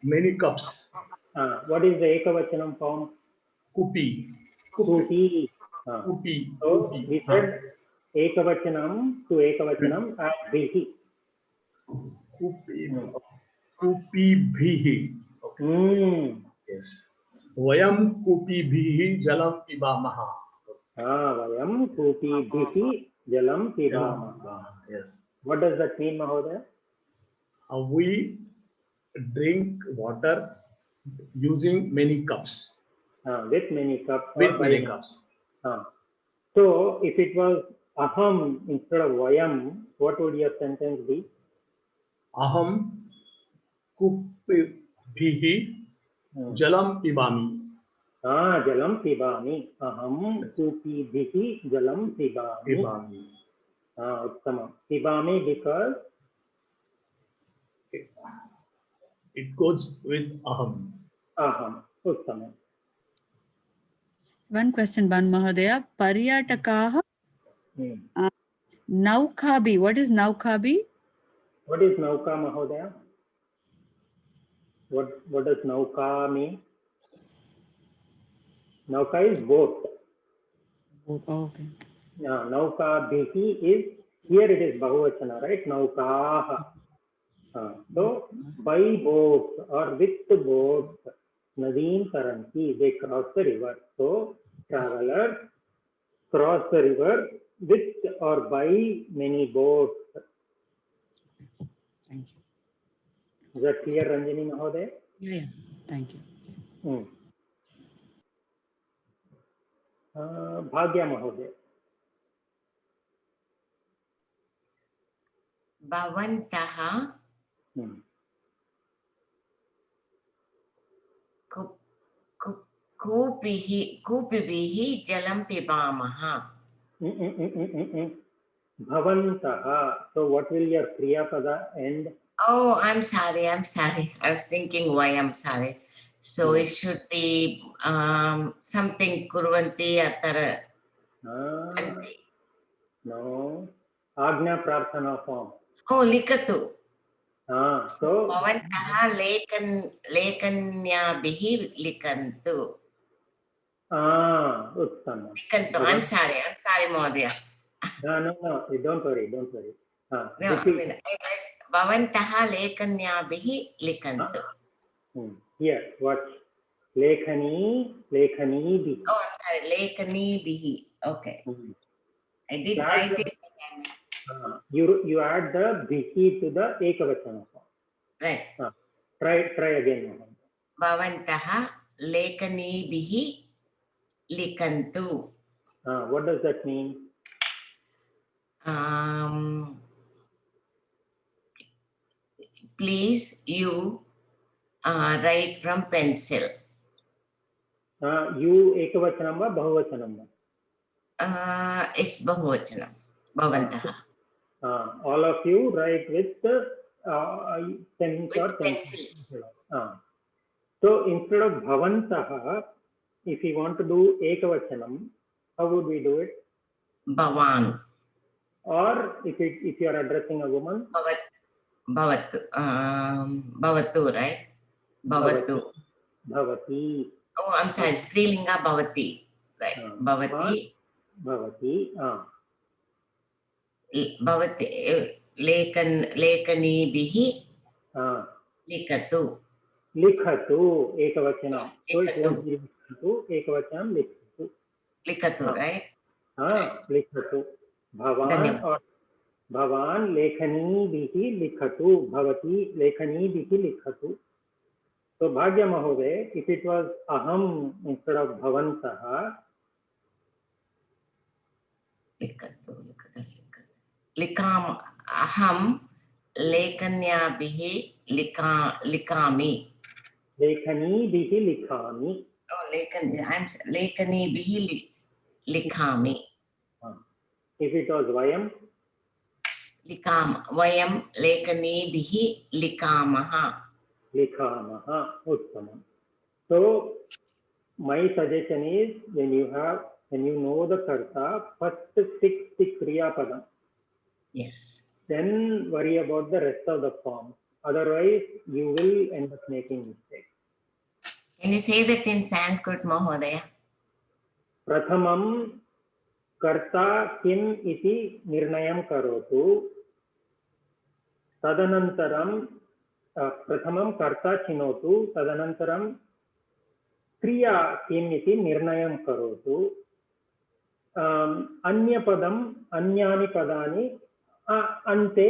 many cups. What is the ekavachanam form? Kupi. Kupi. Kupi. So we said ekavachanam to ekavachanam add bihi. Kupibhihi. Okay. Yes. वयम कूपीभिः जलं पिबामः. वयम कूपीभिः jalam pibamah. Yes. What does that mean, Mahodaya? We drink water using many cups. With many cups. With many cups. So, if it was aham instead of vayam, what would your sentence be? Aham kūpībhihi jalam pibami. Jalam pibami. Aham kūpībhihi jalam pibami. Uttama. Pibami because it goes with aham. Aham. Uttama. One question, Ban Mahodaya. Paryatakaha. Naukhabi. What is Naukhabi? What is Nauka, Mahodaya? What does Nauka mean? Nauka is boat. Okay. Nauka bihi is, here it is Bahuvachana, right? Naukaha. So, by boats or with boats, Nadeem Taranti, they cross the river. So, travelers cross the river with or by many boats. Thank you. Is that clear, Ranjani Mahodaya? Yeah. Thank you. Bhagya Mahodaya. Bhavantaha kūpībhihi jalam pibāmaha. Bhavantaha. So what will your Kriya Pada end? Oh, I'm sorry. I was thinking why I'm sorry. So it should be something kurvanti atara. No. Agnya Prarthana form. Oh, likatu. So Bhavantaha lekanyabhihi likantu. Uttama. Likantu. I'm sorry, Mahodaya. No. Don't worry. No, I mean, Bhavantaha lekanyabhihi likantu. Here, what? Lekhani bihi. Oh, I'm sorry, lekani bihi. Okay. I did write it. You add the bihi to the ekavachana form. Right. Try again. Bhavantaha lekani bihi likantu. What does that mean? Please, you write from pencil. You ekavachanam va bahuvachanam va? It's bahuvachanam. Bhavantaha. All of you write with pens or pencils. So instead of bhavantaha, if we want to do ekavachanam, how would we do it? Bhavan. Or if you are addressing a woman? Bhavatu. Bhavatu, right? Bhavatu. Bhavati. Oh, I'm sorry. Strilinga bhavati. Right. Bhavati. Bhavati. Bhavati. Lekani bihi. Likatu. Likhatu. Ekavachanam. So it won't be likhatu. Ekavachanam likhatu. Likatu, right? Likhatu. Bhavan lekhani bihi likhatu. Bhavati lekhani bihi likhatu. So Bhagya Mahodaya, if it was aham instead of bhavantaha. Likam aham lekanya bihi likami. Lekhani bihi likhami. Oh, lekani bihi likami. If it was vayam? Vayam lekani bihi likamaha. Likhamaha. Uttamam. So my suggestion is when you know the karta, first fix the kriya padam. Yes. Then worry about the rest of the form. Otherwise, you will end up making mistakes. Can you say that in Sanskrit, Mahodaya? Prathamam karta kim iti nirnayam karotu. Tadanantaram Prathamam karta chinotu. Tadanantaram क्रिया किम् इति निर्णयं करोतु। अन्यपदम् अन्यानि पदानि अन्ते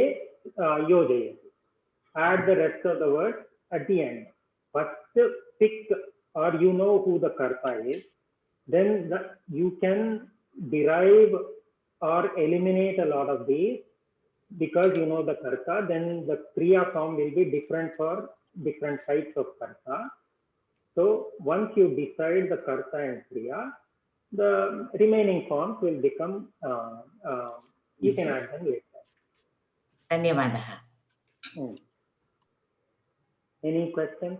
योजयतु. Add the rest of the words at the end. First pick, or you know who the karta is, then you can derive or eliminate a lot of these because you know the karta. Then the kriya form will be different for different types of karta. So once you decide the karta and kriya, the remaining forms will become, you can add them later. Dhanyavadaha. Any questions?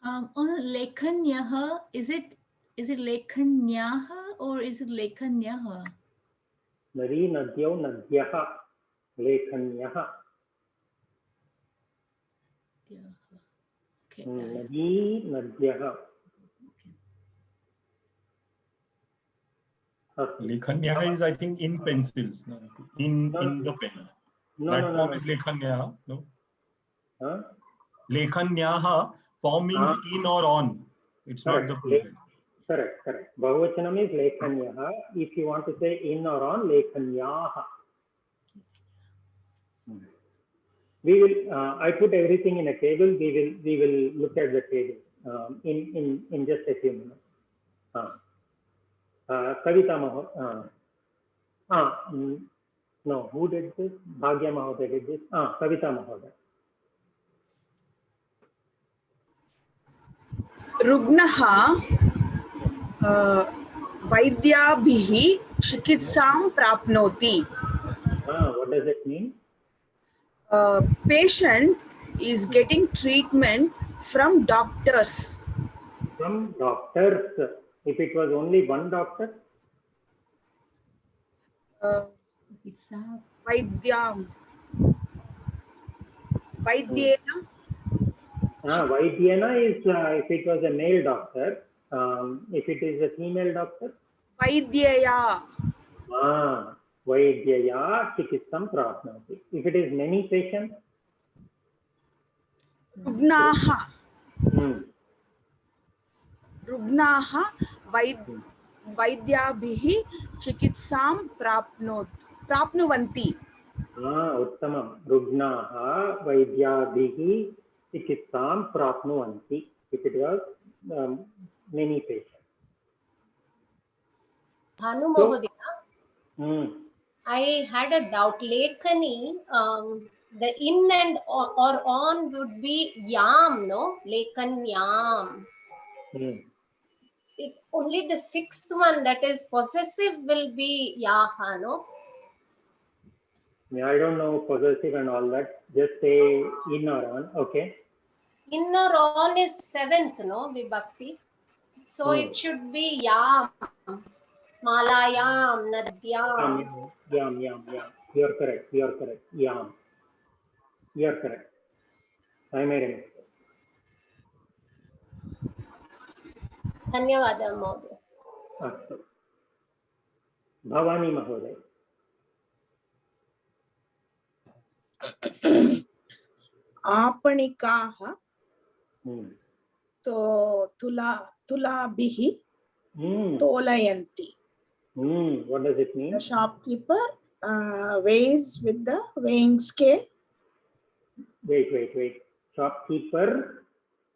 On lekhanyaha, is it lekhanyaha or is it lekhanyaha? Nadi nadyau nadyaha lekhanyaha. Okay. Nadi nadyaha. Lekhanyaha is, I think, in pencils, in the pen. That form is lekhanyaha. No. Huh? Lekhanyaha form means in or on. It's not the plural. Correct. Bahuvachanam is lekhanyaha. If you want to say in or on, lekhanyaha. We will. I put everything in a table. We will look at the table in just a few minutes. Kavita Mahoday. No, who did this? Bhagya Mahoday did this. Kavita Mahoday. रुग्णः वैद्याभिः चिकित्सां प्राप्नोति. What does it mean? Patient is getting treatment from doctors. From doctors. If it was only one doctor? Vaidyam. Vaidyena. Vaidyena is if it was a male doctor. If it is a female doctor? Vaidyaya. Vaidyaya chikitsam prapnoti. If it is many patients? Rugnaha. Rugnaha vaidyabihi chikitsam prapnuvanti. Uttamam. Rugnaha vaidyabihi chikitsam prapnuvanti. If it was many patients. Bhanu Mahodaya, I had a doubt. Lekhani, the in and or on would be yam, no? Lekhan yam. Only the sixth one, that is possessive, will be yaha, no? Yeah, I don't know possessive and all that. Just say in or on. Okay. In or on is seventh, no? Vibhakti. So it should be yam. Malayam, Nadyam. Yam. You are correct. Yam. You are correct. I made a mistake. Dhanyavada Mahodaya. Astu. Bhavani Mahoday. आपणिकाः तुलाभिः तोलयन्ति. What does it mean? The shopkeeper weighs with the weighing scale. Wait. Shopkeeper.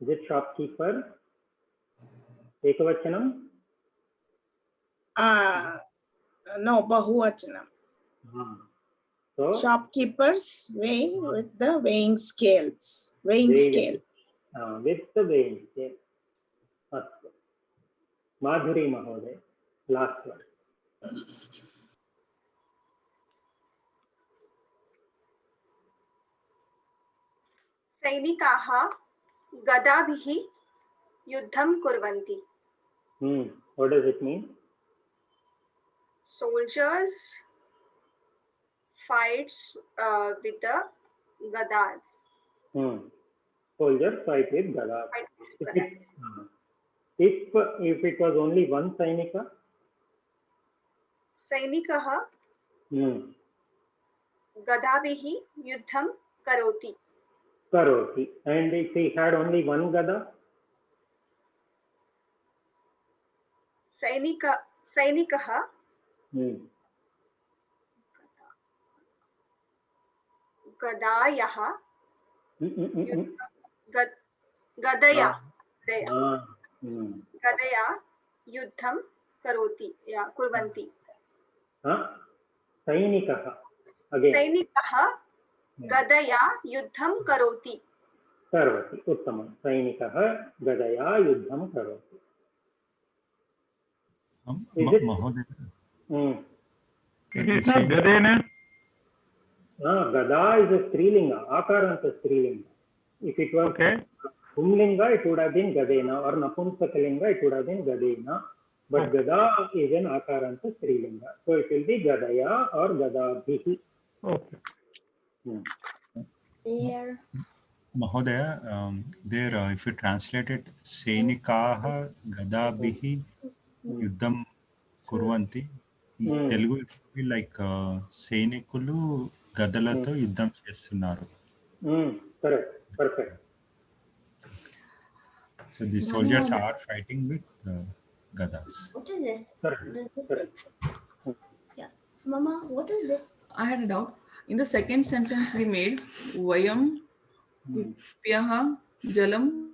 Is it shopkeeper? Ekavachanam? No, Bahuvachanam. So shopkeepers weigh with the weighing scales. Weighing scale. With the weighing scale. Astu. Madhuri Mahoday. Last one. सैनिकाः गदाभिः युद्धं कुर्वन्ति. What does it mean? Soldiers fights with the gadas. Soldiers fight with gadas. If it was only one Sainika? Sainikah गदाभिः युद्धं करोति. And if he had only one gada? सैनिकः गदायाः गदया गदया युद्धं करोति या कुर्वन्ति सैनिकः गदया युद्धं करोति उत्तमं सैनिकः गदया युद्धं करोति महोदय Gada is a Strilinga, Akaranta Strilinga. If it was Pumlinga, it would have been Gadena, or Napumsakalinga, it would have been Gadena. But Gada is an Akaranta Strilinga. So it will be Gadaya or Gadabhihi. Okay. There. Mahodaya, there, if you translate it, Sainikaha Gadabhihi Yuddham Kurvanti, Telugu it will be like Sainikulu Gadalato Yuddham Chestunaru. Correct. Perfect. So the soldiers are fighting with Gadas. What is this? Correct. Yeah. Mama, what is this? I had a doubt. In the second sentence we made, Vayam Kupyaha Jalam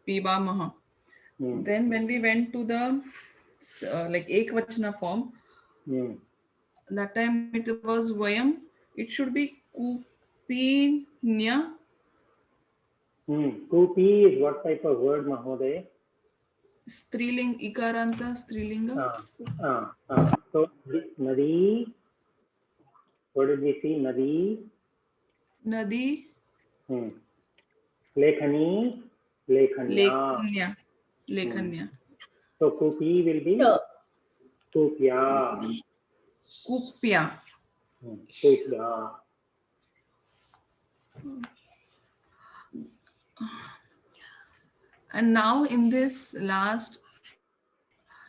Pibamaha. Then when we went to the like Ekvachana form, that time it was Vayam. It should be Kupinya. Kupi is what type of word, Mahoday? Striling, Ikaranta, Strilinga. So Nadi, what did we see? Nadi. Lekhani. Lekhanya. So Kupi will be Kupya. Kupya. And now in this last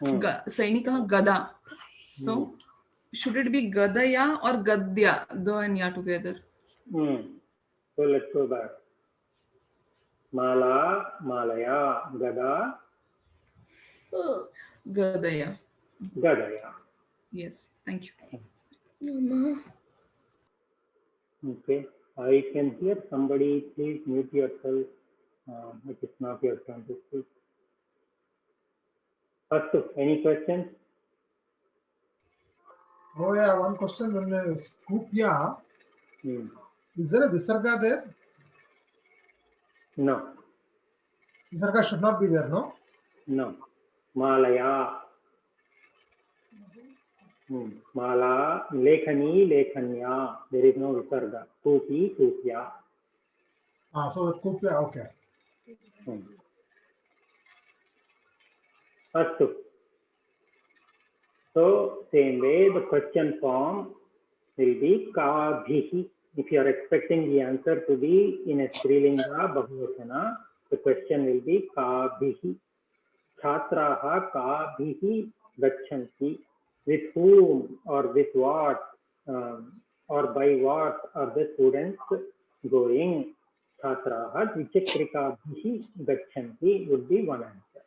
Sainika Gada. So should it be Gadaya or Gadya? The and Ya together. So let's go back. Mala, Malaya, Gada. Gadaya. Yes, thank you. Okay, I can hear somebody. Please mute yourself. It is not your turn to speak. Astu, any questions? Oh yeah, one question. When Skupya, is there a Visarga there? No. Visarga should not be there, no? No. Malaya. Mala, Lekhani, Lekhanya. There is no Visarga. Kupi, Kupya. So the Kupya, okay. Astu. So same way, the question form will be Kabhihi. If you are expecting the answer to be in a Strilinga Bahuvachana, the question will be Kabhihi. Chhatraha Kabhihi Gachanti. With whom or with what or by what are the students going? Chhatraha Dvichakrikabhihi Gachanti would be one answer.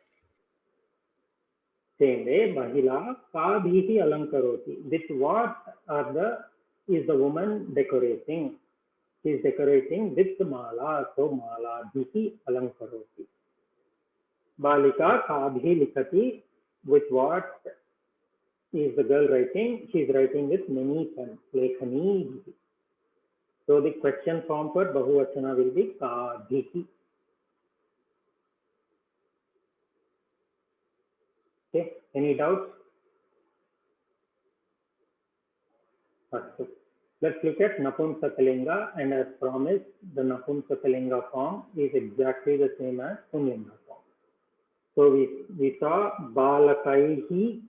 Same way, Mahila Kabhihi Alankaroti. With what is the woman decorating? She is decorating with Mala. So Mala Bhihi Alankaroti. Balika Kabhi Likati. With what is the girl writing? She is writing with many pens. Lekhani Bhihi. So the question form for Bahuvachana will be Kabhihi. Okay, any doubts? Let's look at Napumsakalinga, and as promised, the Napumsakalinga form is exactly the same as Pumlinga form. So we saw Balakaihi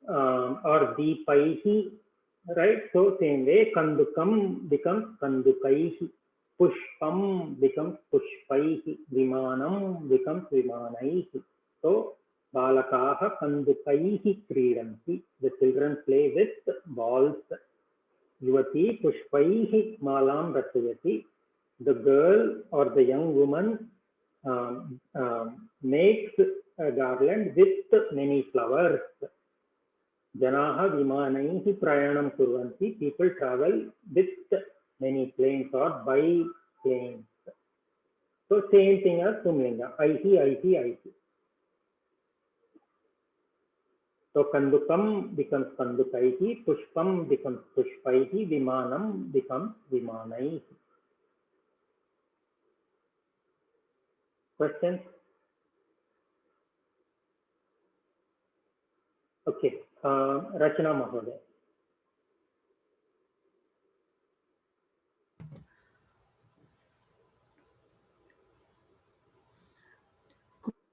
or Deepaihi, right? So same way, Kandukam becomes Kandukaihi, Pushpam becomes Pushpaihi, Vimanam becomes Vimanaihi. So Balakaha Kandukaihi Kridanti. The children play with balls. Yuvati Pushpaihi Malam Rachayati. The girl or the young woman makes a garland with many flowers. Janaha vimanaihi prayanam kurvanti. People travel with many planes or by planes. So same thing as Pumlinga. Aihi. So Kandukam becomes Kandukaihi, Pushpam becomes Pushpaihi, Vimanam becomes Vimanaihi. Questions? Okay, Rachana Mahoday.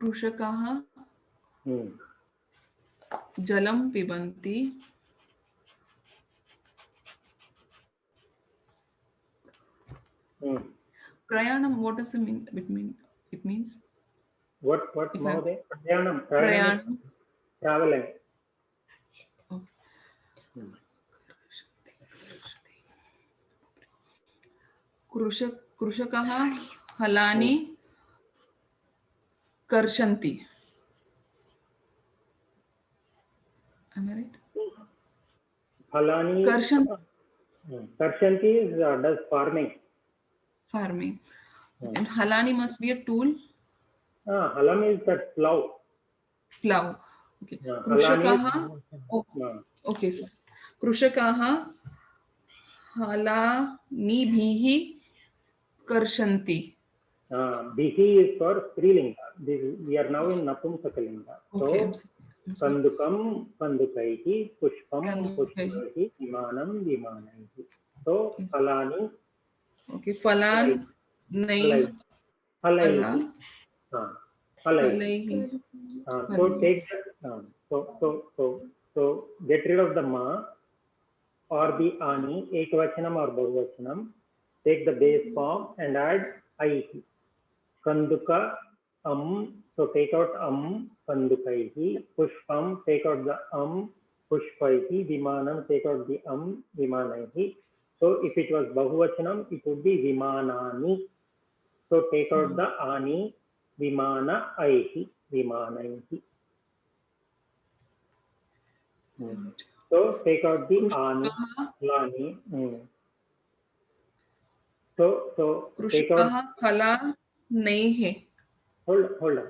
कृषकाः जलं पिबन्ति प्रयाणं, what does it mean? It means what Mahoday? Prayanam. Traveling. कृषकाः हलानि कर्षन्ति. Am I right? Halani. Karshanti is does farming. Farming. And halani must be a tool. Halam is that plow. Plow. Okay. Krushakaha. Okay, sir. Krushakaha halani karshanti. Bihi is for Strilinga. We are now in Napumsakalinga. Okay. So, Kandukam Kandukaihi, Pushpam Pushpaihi, Vimanam Vimanaihi. So, Halani. Okay, Falan, Naim, Halaihi. Halaihi. So take so get rid of the ma or the ani, ekvachanam or bahuvachanam. Take the base form and add aihi. Kanduka so take out kandukaihi. Pushpam, take out the pushpaihi. Vimanam, take out the vimanaihi. So if it was bahuvachanam, it would be vimanani. So take out the ani, vimana aihi, vimanaihi. So take out the ani, lani. So take out hala nahi. Hold on.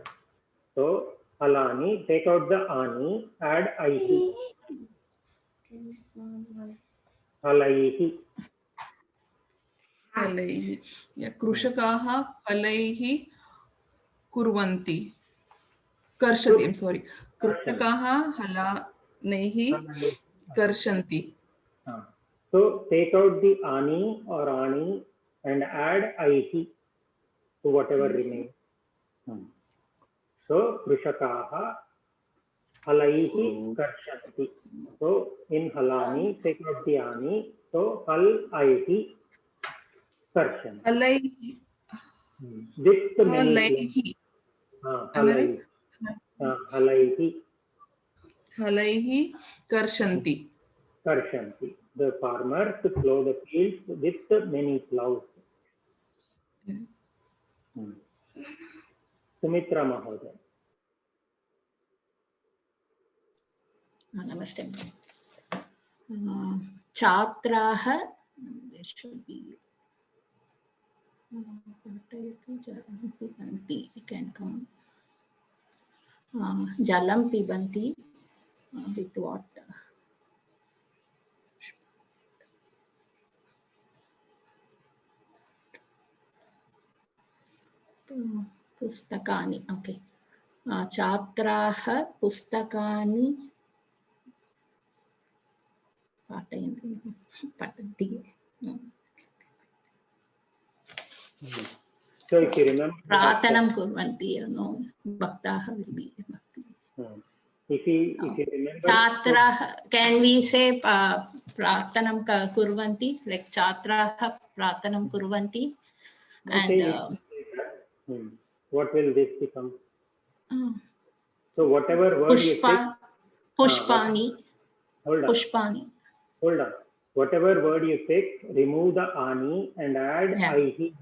So halani, take out the ani, add aihi. Halaihi. Halaihi. Yeah, Krushakaha halaihi kurvanti. Karshati, I'm sorry. Krushakaha halanaihi karshanti. So take out the ani or ani and add aihi to whatever remains. So Krushakaha halaihi karshanti. So in halani, take out the ani. So halaihi karshanti. Halaihi. With Halaihi. Halaihi. Halaihi karshanti. Karshanti. The farmers plow the fields with many plows. Sumitra Mahoday. Namaste. Chatraha, there should be. It can come. Jalam pibanti with what? Pustakani. Okay. Chatraha pustakani. Patanti. So if you remember, Pratanam kurvanti, bhaktaha will be bhakti. If you remember, Chatra, can we say pratanam kurvanti, like chatraha pratanam kurvanti? And what will this become? So whatever word you say, pushpani. Hold on. Pushpani. Hold on. Whatever word you pick, remove the ani and add aihi.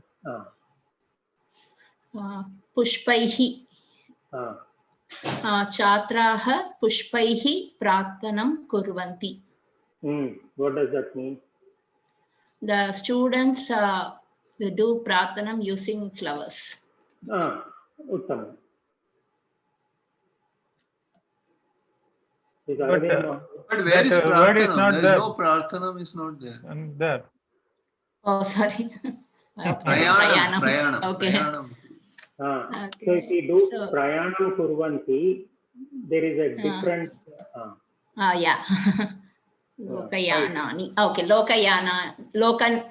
पुष्पैः छात्राः पुष्पैः प्रार्थनं कुर्वन्ति. What does that mean? The students they do prarthanam using flowers. Uttamam. But where is Prarthanam? There is no Prarthanam, is not there. And there. Oh, sorry. Prayanam. Okay. Prayanam. So if we do Prayanam Kurvanti, there is a different. Yeah. Lokayanani. Okay.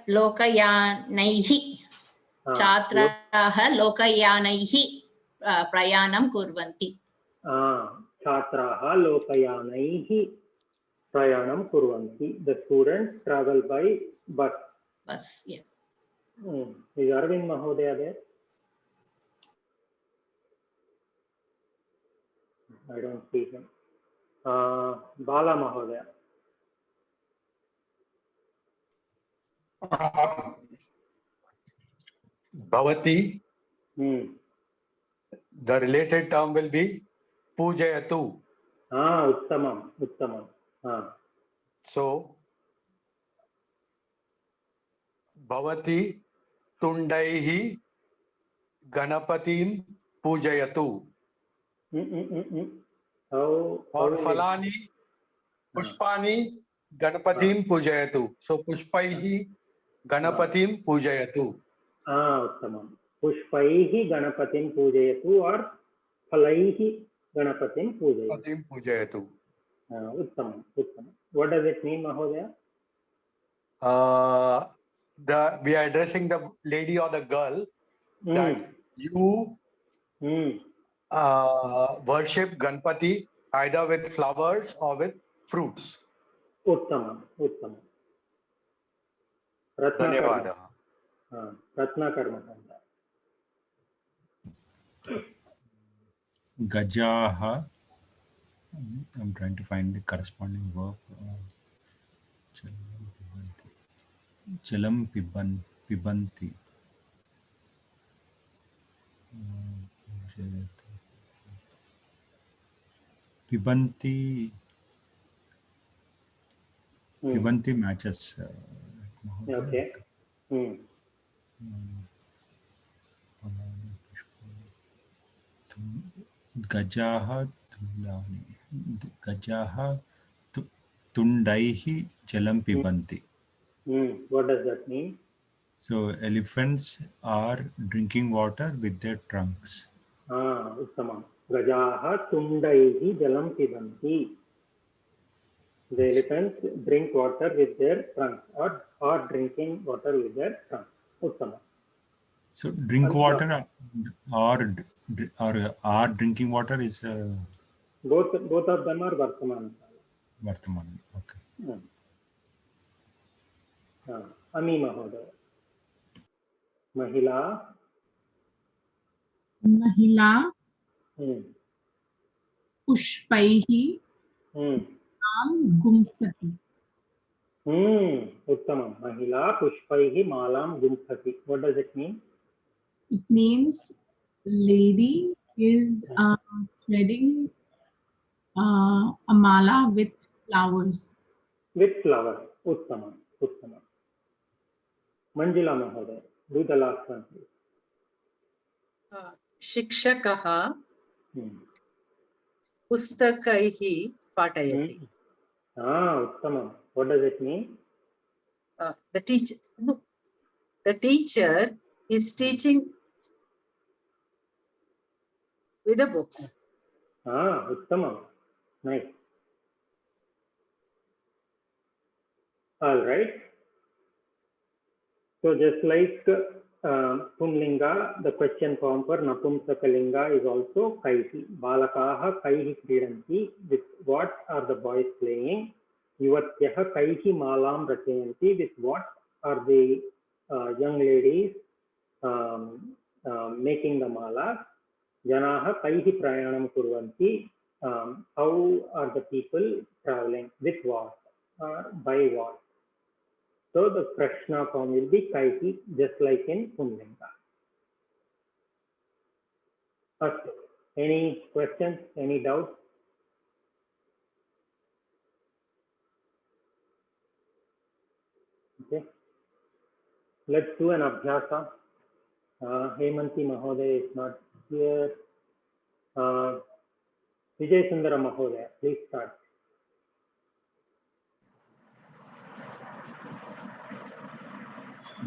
Lokayanaihi. Chatraha Lokayanaihi Prayanam Kurvanti. Chatraha Lokayanaihi Prayanam Kurvanti. The students travel by bus. Bus, yeah. Is Arvind Mahodaya there? I don't see him. Bala Mahodaya. Bhavati. The related term will be Pujayatu. Uttamam. So, Bhavati Tundaihi Ganapatim Pujayatu. Or Falani Pushpani Ganapatim Pujayatu. So, Pushpaihi Ganapatim Pujayatu. Uttamam. Pushpaihi Ganapatim Pujayatu or Phalaihi Ganapatim Pujayatu. Uttamam. What does it mean, Mahodaya? We are addressing the lady or the girl that you worship Ganpati either with flowers or with fruits. Uttamam. Dhanyavada. Ratnakarma. Gajaha. I'm trying to find the corresponding verb. Chalam pibanti. Pibanti matches. Okay. Gajaha Tundaihi Jalam Pibanti. What does that mean? So elephants are drinking water with their trunks. Uttamam. Gajaha Tundaihi Jalam Pibanti. The elephants drink water with their trunks or drinking water with their trunks. Uttamam. So drink water or drinking water is both of them are Vartaman. Okay. Ami Mahodaya. Mahila. Pushpaihi Malam Gumsati. Uttamam. Mahila Pushpaihi Malam Gumsati. What does it mean? It means lady is threading a mala with flowers. With flowers. Uttamam. Manjula Mahodaya. Do the last one, please. Shikshakaha Pustakaihi Patayati. Uttamam. What does it mean? The teacher is teaching with the books. Uttamam. Nice. All right. So just like Pumlinga, the question form for Napumsakalinga is also Kaihi. Balakaha Kaihi Kridanti. With what are the boys playing? Yuvatyaha Kaihi Malam Rachayanti. With what are the young ladies making the malas? Janaha Kaihi Prayanam Kurvanti. How are the people traveling? With what? By what? So the Prashna form will be Kaihi, just like in Pumlinga. Astu. Any questions? Any doubts? Okay. Let's do an abhyasa. Hemanti Mahodaya is not here. Vijay Sundara Mahodaya, please start.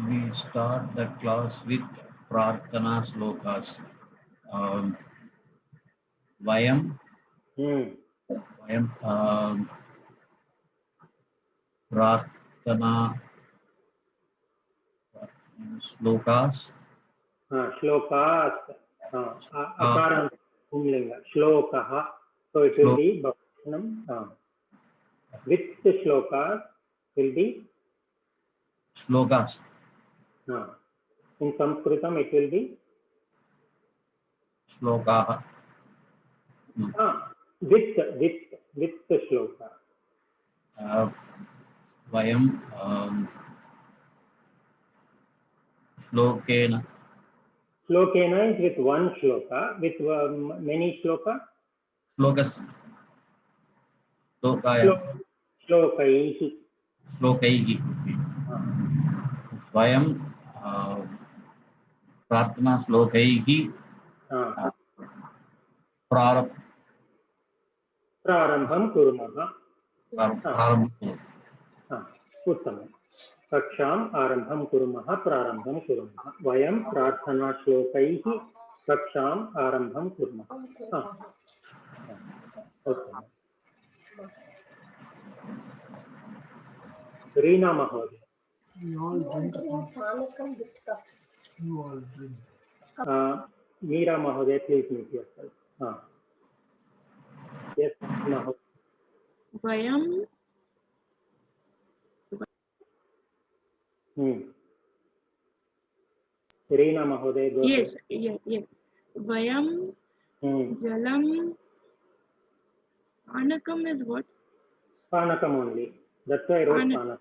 We start the class with Prarthana Slokas. Vayam. Vayam. Prarthana Slokas. Shlokas. Akaram Pumlinga. Shlokaha. So it will be Bhavanam. With the shlokas will be Slokas. In Sanskritam it will be Shlokaha. With the shloka. Vayam Shlokena. Shlokena is with one shloka, with many shloka. Shlokas. Shlokaya. Shlokaihi. Shlokaihi. Vayam Prarthana Shlokaihi. Prarambham kurmaha. Uttamam. Kaksham arambham kurmaha, prarambham kurmaha. Vayam prarthana shlokaihi kaksham arambham kurmaha. Okay. Reena Mahodaya. We all drink. Panakam with cups. You all drink. Meera Mahodaya, please mute yourself. Yes, Mahodaya. Vayam. Reena Mahodaya, go Yes, ahead. yes. Vayam. Jalam. Panakam is what? Panakam only. That's why I wrote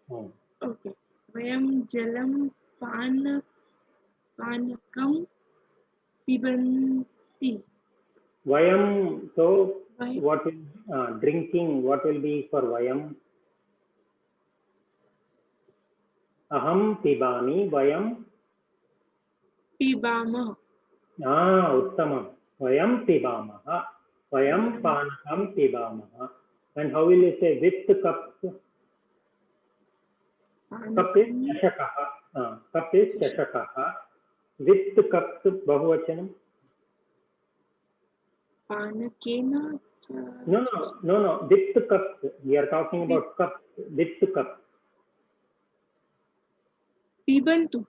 Panakam. Okay. Vayam jalam panakam pibanti. Vayam, so what is drinking? What will be for Vayam? Aham pibami, Vayam. Pibama. Uttamam. Vayam pibamaha. Vayam panakam pibamaha. And how will you say with cups? Cup is chashakaha. Cup is chashakaha. With cups, bahuvachanam. Panakena. No. With cups. We are talking about cups. With cups. Pibantu.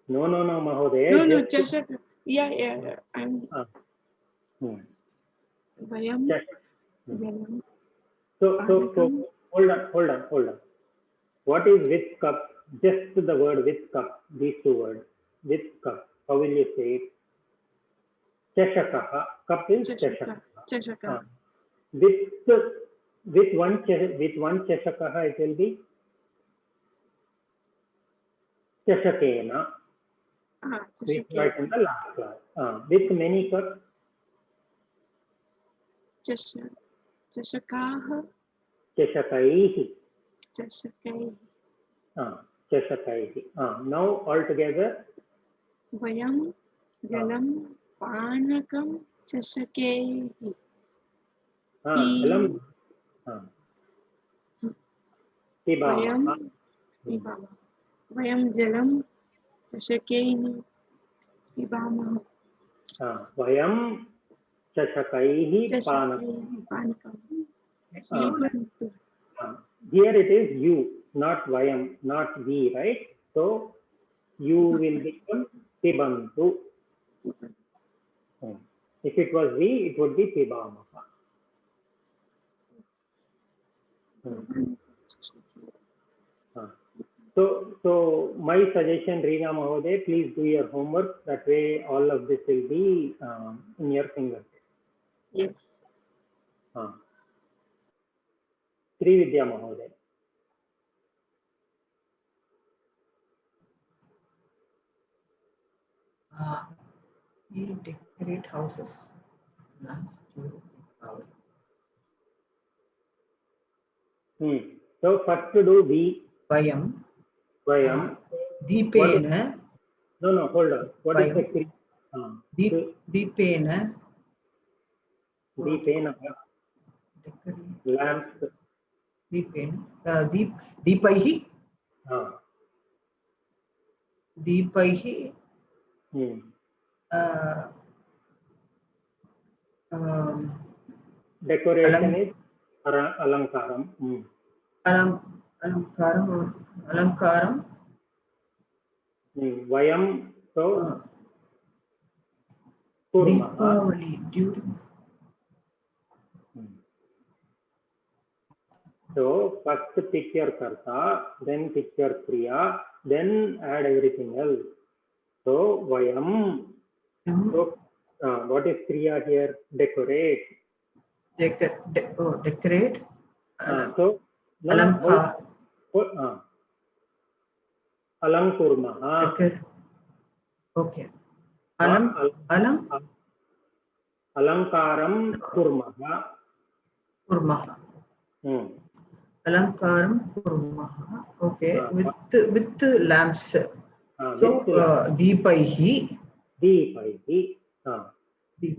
No, Mahodaya. No, chashaka. Yeah. I'm. Vayam. Jalam. So hold on. What is with cup? Just the word with cup. These two words. With cup. How will you say it? Chashakaha. Cup is chashaka. With one chashakaha it will be chashakena. We write in the last class. With many cups. Chashakaha. Chashakaihi. Chashakaihi. Now all together. Vayam jalam panakam chashakaihi. Jalam. Vayam jalam chashakaihi pibama. Vayam chashakaihi panakam. Here it is you, not Vayam, not we, right? So you will become pibantu. If it was we, it would be pibamaha. So my suggestion, Reena Mahodaya, please do your homework. That way all of this will be in your fingertips. Yes. Srividya Mahodaya. Decorate houses. So first to do we. Vayam. Vayam. Deepena. No, hold on. What is the Kriya? Deepena. Deepena. Lamps. Deepena. Deepaihi. Deepaihi. Decoration is alankaram. Alankaram. Vayam. So Deepavali during. So first pick your karta, then pick your kriya, then add everything else. So vayam. So what is kriya here? Decorate. Decorate. So Alankar. Alankurmaha. Okay. Alankaram kurmaha. Kurmaha. Alankaram kurmaha. Okay. With lamps. So Deepaihi. Deepaihi.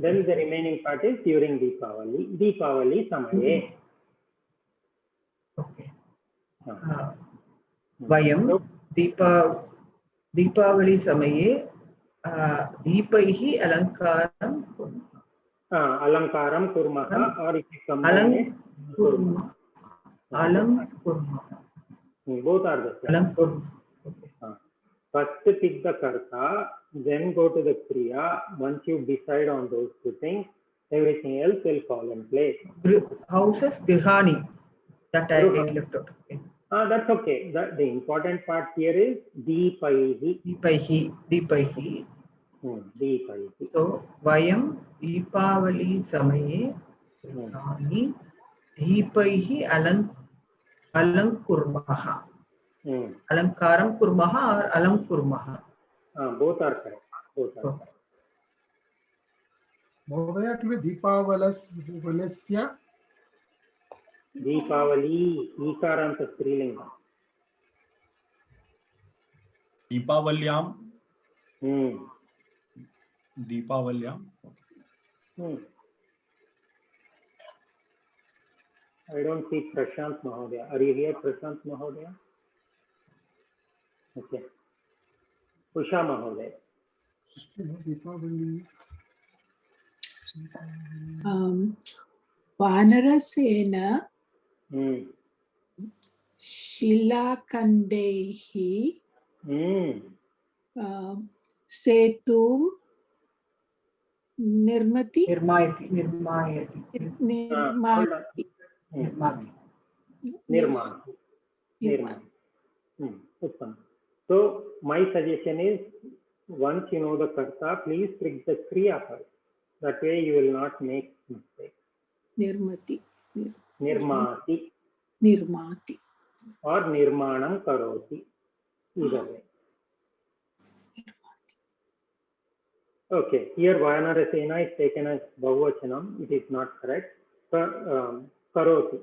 Then the remaining part is during Deepavali. Deepavali samaye. Okay. Vayam Deepavali samaye Deepaihi alankaram kurmaha. Alankaram kurmaha, or if you combine Alankurmaha. Both are the same. Alankurmaha. First pick the karta, then go to the kriya. Once you decide on those two things, everything else will fall in place. Houses, Grihani. That I left out. Okay. That's okay. The important part here is Deepaihi. Deepaihi. So Vayam Deepavali samaye Grihani Deepaihi alankurmaha. Alankaram kurmaha or alankurmaha? Both are correct. Both are correct. Mohdaya, to be Deepavalasya. Deepavali, Ikaranta Strilinga. Deepavalyam. Deepavalyam. I don't see Prashant Mahodaya. Are you here, Prashant Mahodaya? Okay. Usha Mahodaya. Deepavali. Vanarasena Shilakandehi Setum Nirmayati. So my suggestion is, once you know the karta, please pick the kriya first. That way you will not make mistakes. Nirmati. Nirmati. Nirmati. Or nirmanam karoti. Either way. Okay, here Vayanarasena is taken as Bahuvachanam. It is not correct. Karoti.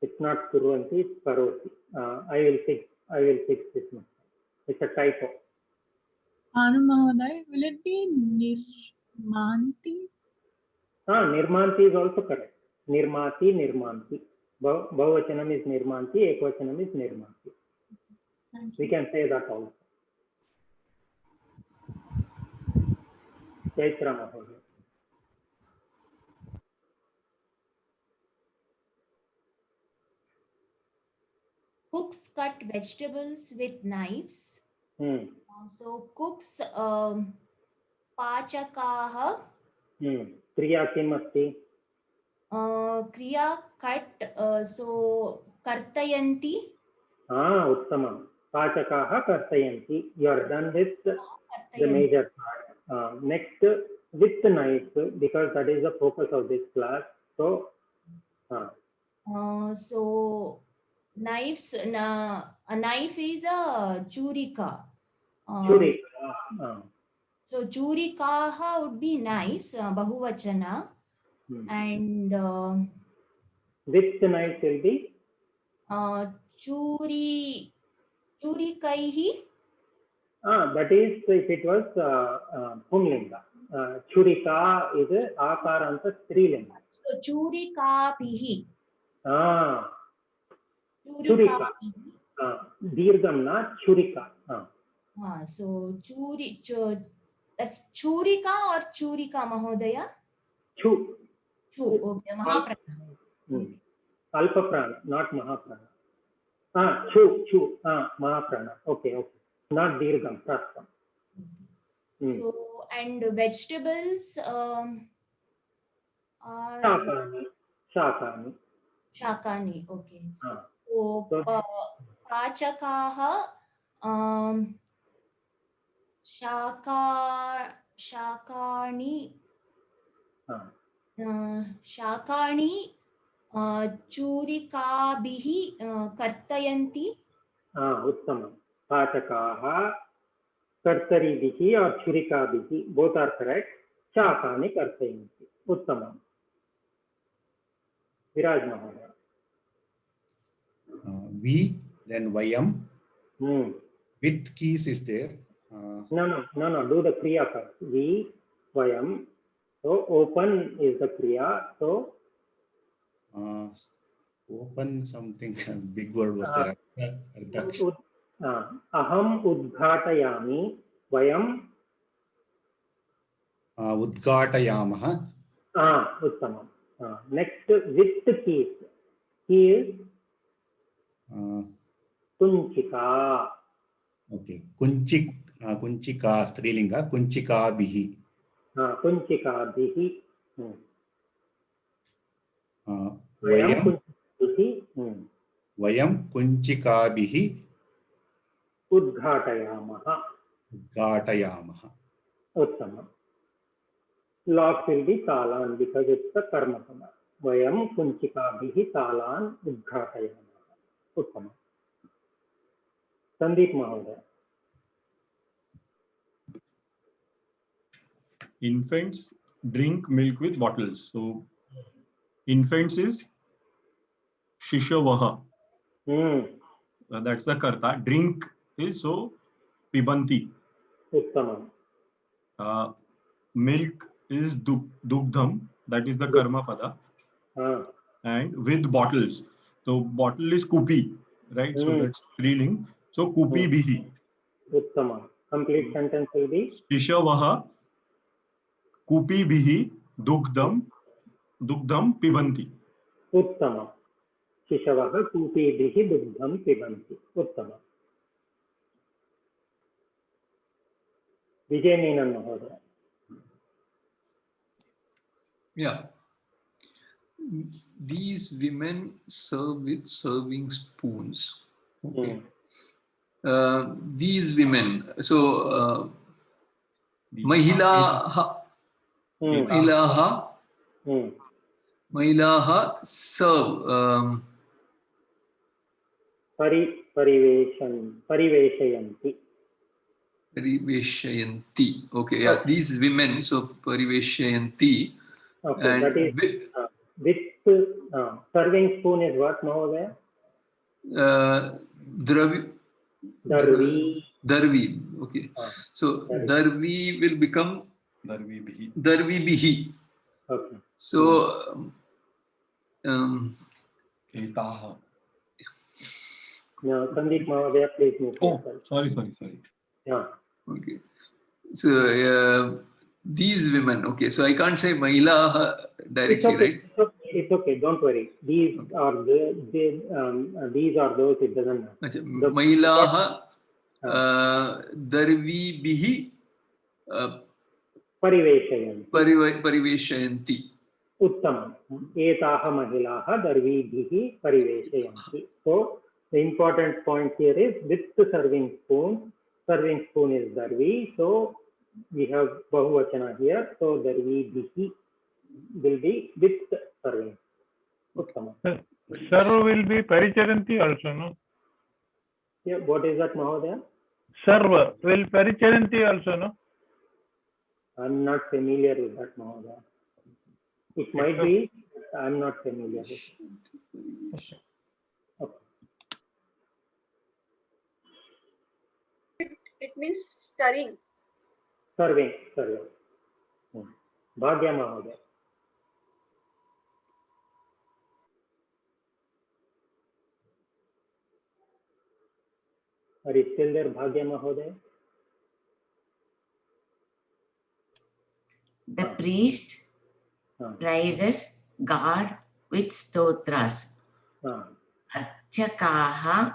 It's not Kurvanti, it's Karoti. I will fix this mistake. It's a typo. Anumahodaya, will it be Nirmanti? Nirmanti is also correct. Nirmati, Nirmanti. Bahuvachanam is Nirmanti, Ekvachanam is Nirmanti. We can say that also. Chaitra Mahodaya. Cooks cut vegetables with knives. So cooks pachakaha. Kriya kim asti? Kriya cut. So kartayanti. Uttamam. Pachakaha kartayanti. You are done with the major part. Next, with the knife, because that is the focus of this class. So, so knives. A knife is a churika. So churikaha would be knives, bahuvachana, and Which knife will be? Churikaihi. That is if it was Pumlinga. Churika is Akaranta Strilinga. So churikapihi. Churika. Dirgham na Churika. So that's churika or churika, Mahodaya? Chu. Okay, Mahaprana. Alpha prana, not Mahaprana. Chu. Mahaprana. Okay. Not Dirgham, Prastham. So, and vegetables are Shakani, okay. So, Pachakaha, Shakani, Churikabihi, Kartayanti. Uttamam. Pachakaha, Kartaribihi or Churikabihi, both are correct. Shakani Kartayanti. Uttamam. Viraj Mahodaya. We, then Vayam. With keys is there. No. Do the Kriya first. We, Vayam. So open is the Kriya. So open something, big word was there. Aham udghatayami. Vayam. Udghatayamaha. Uttamam. Next, with the keys. Key is Kunchika. Okay. Kunchika, Strilinga. Kunchika bihi. Kunchika bihi. Vayam kunchika bihi. Udghatayamaha. Uttamam. Lock will be talan because it's the karma pama. Vayam kunchika bihi talan udghatayamaha. Uttamam. Sandeep Mahodaya. Infants drink milk with bottles. So infants is Shishavaha. That's the karta. Drink is so Pibanti. Uttamam. Milk is Dugdham. That is the karma pada. And with bottles. So bottle is Kupi. Right? So that's Striling. So Kupi bihi. Uttamam. Complete sentence will be Shishavaha Kupi bihi Dugdham Pibanti. Uttamam. Shishavaha Kupi bihi Dugdham Pibanti. Uttamam. Vijay Menon Mahodaya. Yeah. These women serve with serving spoons. Okay. These women. So, Mahilaha serve. Pariveshayanti. Okay, yeah, these women, so Pariveshayanti. Okay, and that is with serving spoon is what, Mahodaya? Darvi. Okay. So Darvi will become Darvi bihi. Okay. So Etaha. No, Sandeep Mahodaya, please move. Sorry. Yeah. Okay. So these women. Okay. So I can't say Mahila directly, right? It's okay. Don't worry. These are those. It doesn't matter. Mahilaha Darvi bihi Pariveshayanti. Uttamam. Etaha Mahilaha Darvi bihi Pariveshayanti. So the important point here is with the serving spoon. Serving spoon is Darvi. So we have Bahuvachana here. So Darvi bihi will be with serving. Uttamam. Serve will be Paricharanti also, no? Yeah, what is that, Mahodaya? Serve will Paricharanti also, no? I'm not familiar with that, Mahoda. It might be, but I'm not familiar with it. Okay. It means stirring. Serving. Bhagya Mahoda. Are you still there, Bhagya Mahoda? The priest praises God with stotras. Archakaha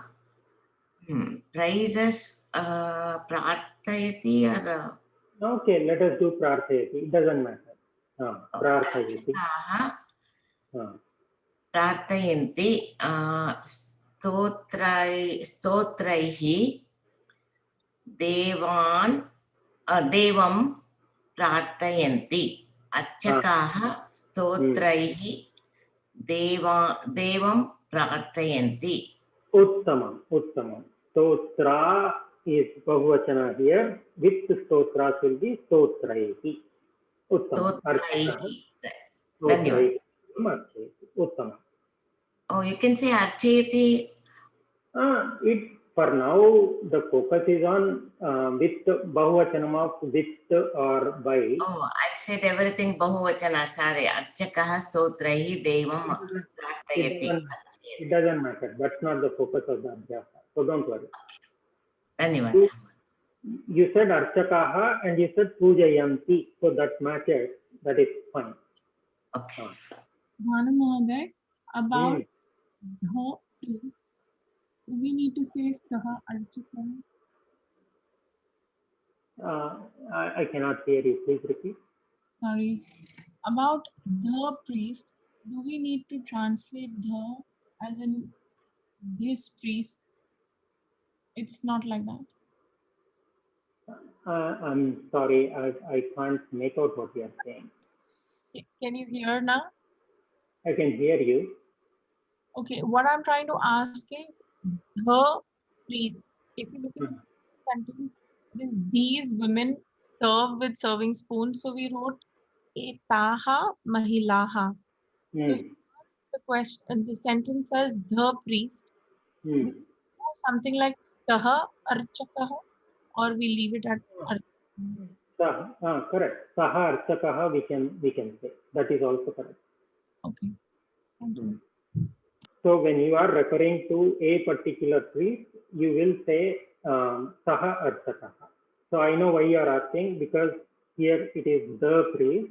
praises prarthayati or okay, let us do prarthayati. It doesn't matter. Prarthayati. Prarthayanti stotraihi devam prarthayanti. Archakaha stotraihi devam prarthayanti. Uttamam. Stotra is Bahuvachana here. With stotras will be stotraihi. Uttamam. Dhanyavad. Uttamam. Oh, you can say Archayati. It for now the focus is on with Bahuvachanam of with or by. Oh, I said everything Bahuvachana. Sorry. Archakaha stotraihi devam prarthayati. It doesn't matter. That's not the focus of the Abhyasa. So don't worry. Dhanyavad. You said Archakaha and you said Pujayanti. So that matches. That is fine. Okay. Bhanu Mahoday, about dha, please. We need to say Staha Archaka. I cannot hear you. Please repeat. Sorry. About the priest, do we need to translate the as in this priest? It's not like that. I'm sorry. I can't make out what you are saying. Can you hear now? I can hear you. Okay, what I'm trying to ask is the priest. If you look at the sentence, it is these women serve with serving spoons. So we wrote etaha mahilaha. So the question, the sentence says the priest. Something like saha archakaha, or we leave it at archakaha. Correct. Saha archakaha we can say. That is also correct. Okay. Thank you. So when you are referring to a particular priest, you will say Saha Archakaha. So I know why you are asking, because here it is the priest.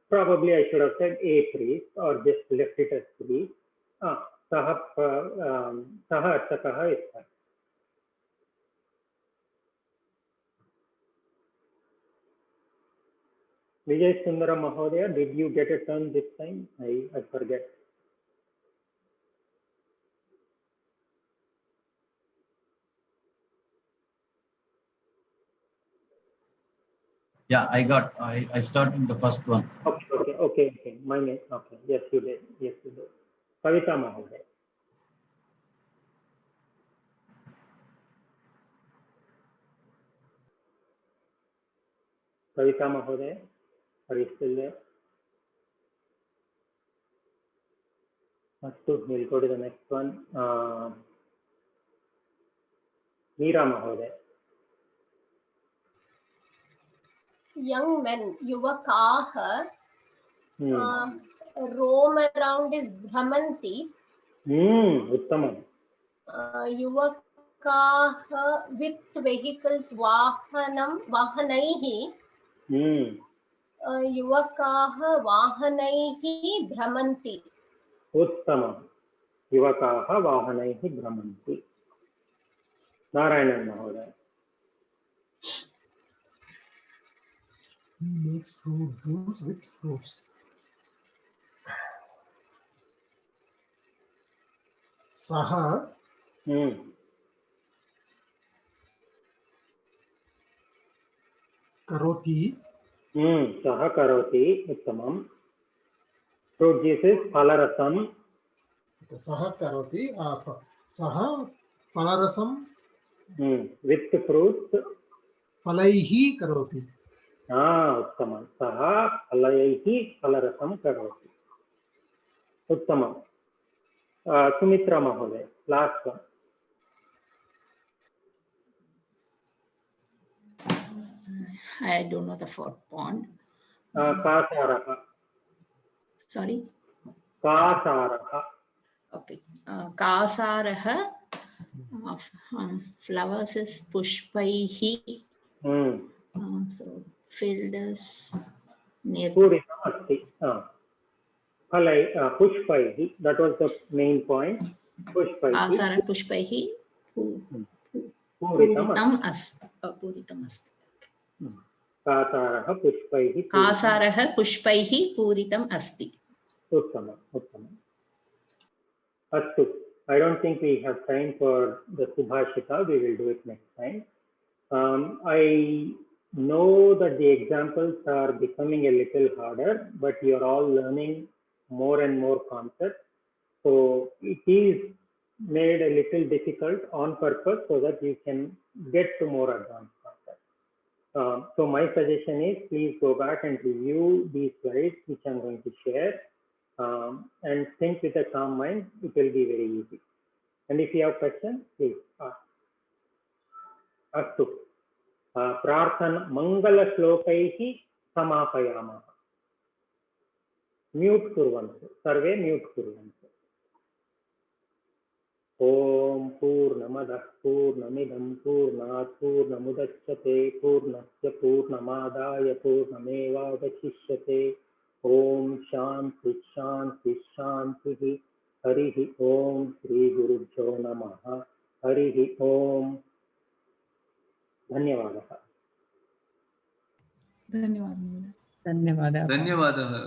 Probably I should have said a priest or just left it as priest. Saha Archakaha is fine. Vijay Sundara Mahodaya, did you get a turn this time? I forget. Yeah, I started the first one. Okay. My name. Okay. Yes, you did. Kavita Mahodaya. Kavita Mahodaya, are you still there? We'll go to the next one. Meera Mahodaya. Young men, yuvakaha, roam around is Brahmanti. Uttamam. Yuvakaha with vehicles, vahanaihi. Yuvakaha vahanaihi Brahmanti. Uttamam. Yuvakaha vahanaihi Brahmanti. Narayanan Mahodaya. He makes fruit juice with fruits. Saha karoti. Saha karoti. Uttamam. Fruit juice is phalarasam. Saha karoti. Saha phalarasam. With fruits. फलैः करोति। उत्तमं। सः फलैः फलरसं करोति। उत्तमं। सुमित्रा महोदय, last one. I don't know the fourth point. कासारः। Sorry. कासारः। Okay. Kasaraha. Flowers is pushpaihi. So filled is near. Pushpaihi. That was the main point. Pushpaihi. Kasara pushpaihi. Puritam asti. Puritam asti. कासारः पुष्पैः कासारः पुष्पैः पूरितम् अस्ति. उत्तमम् उत्तमम्. अस्तु, I don't think we have time for the Subhashita. We will do it next time. I know that the examples are becoming a little harder, but you are all learning more and more concepts. So it is made a little difficult on purpose so that you can get to more advanced concepts. So my suggestion is please go back and review these slides which I'm going to share and think with a calm mind. It will be very easy. And if you have questions, please ask. Astu. Prarthana Mangala Shlokaihi Samapayamah. Mute kurvantu. Sarve mute kurvantu. Om Purnamadah Purnamidam Purnat Purnamudachyate Purnasya Purnamadaya Purnamevavachishyate. Om Shanti Shanti Shanti. Harihi Om Shri Gurubhyo Namaha. Harihi Om. धन्यवादः. धन्यवादः. धन्यवादः. धन्यवादः.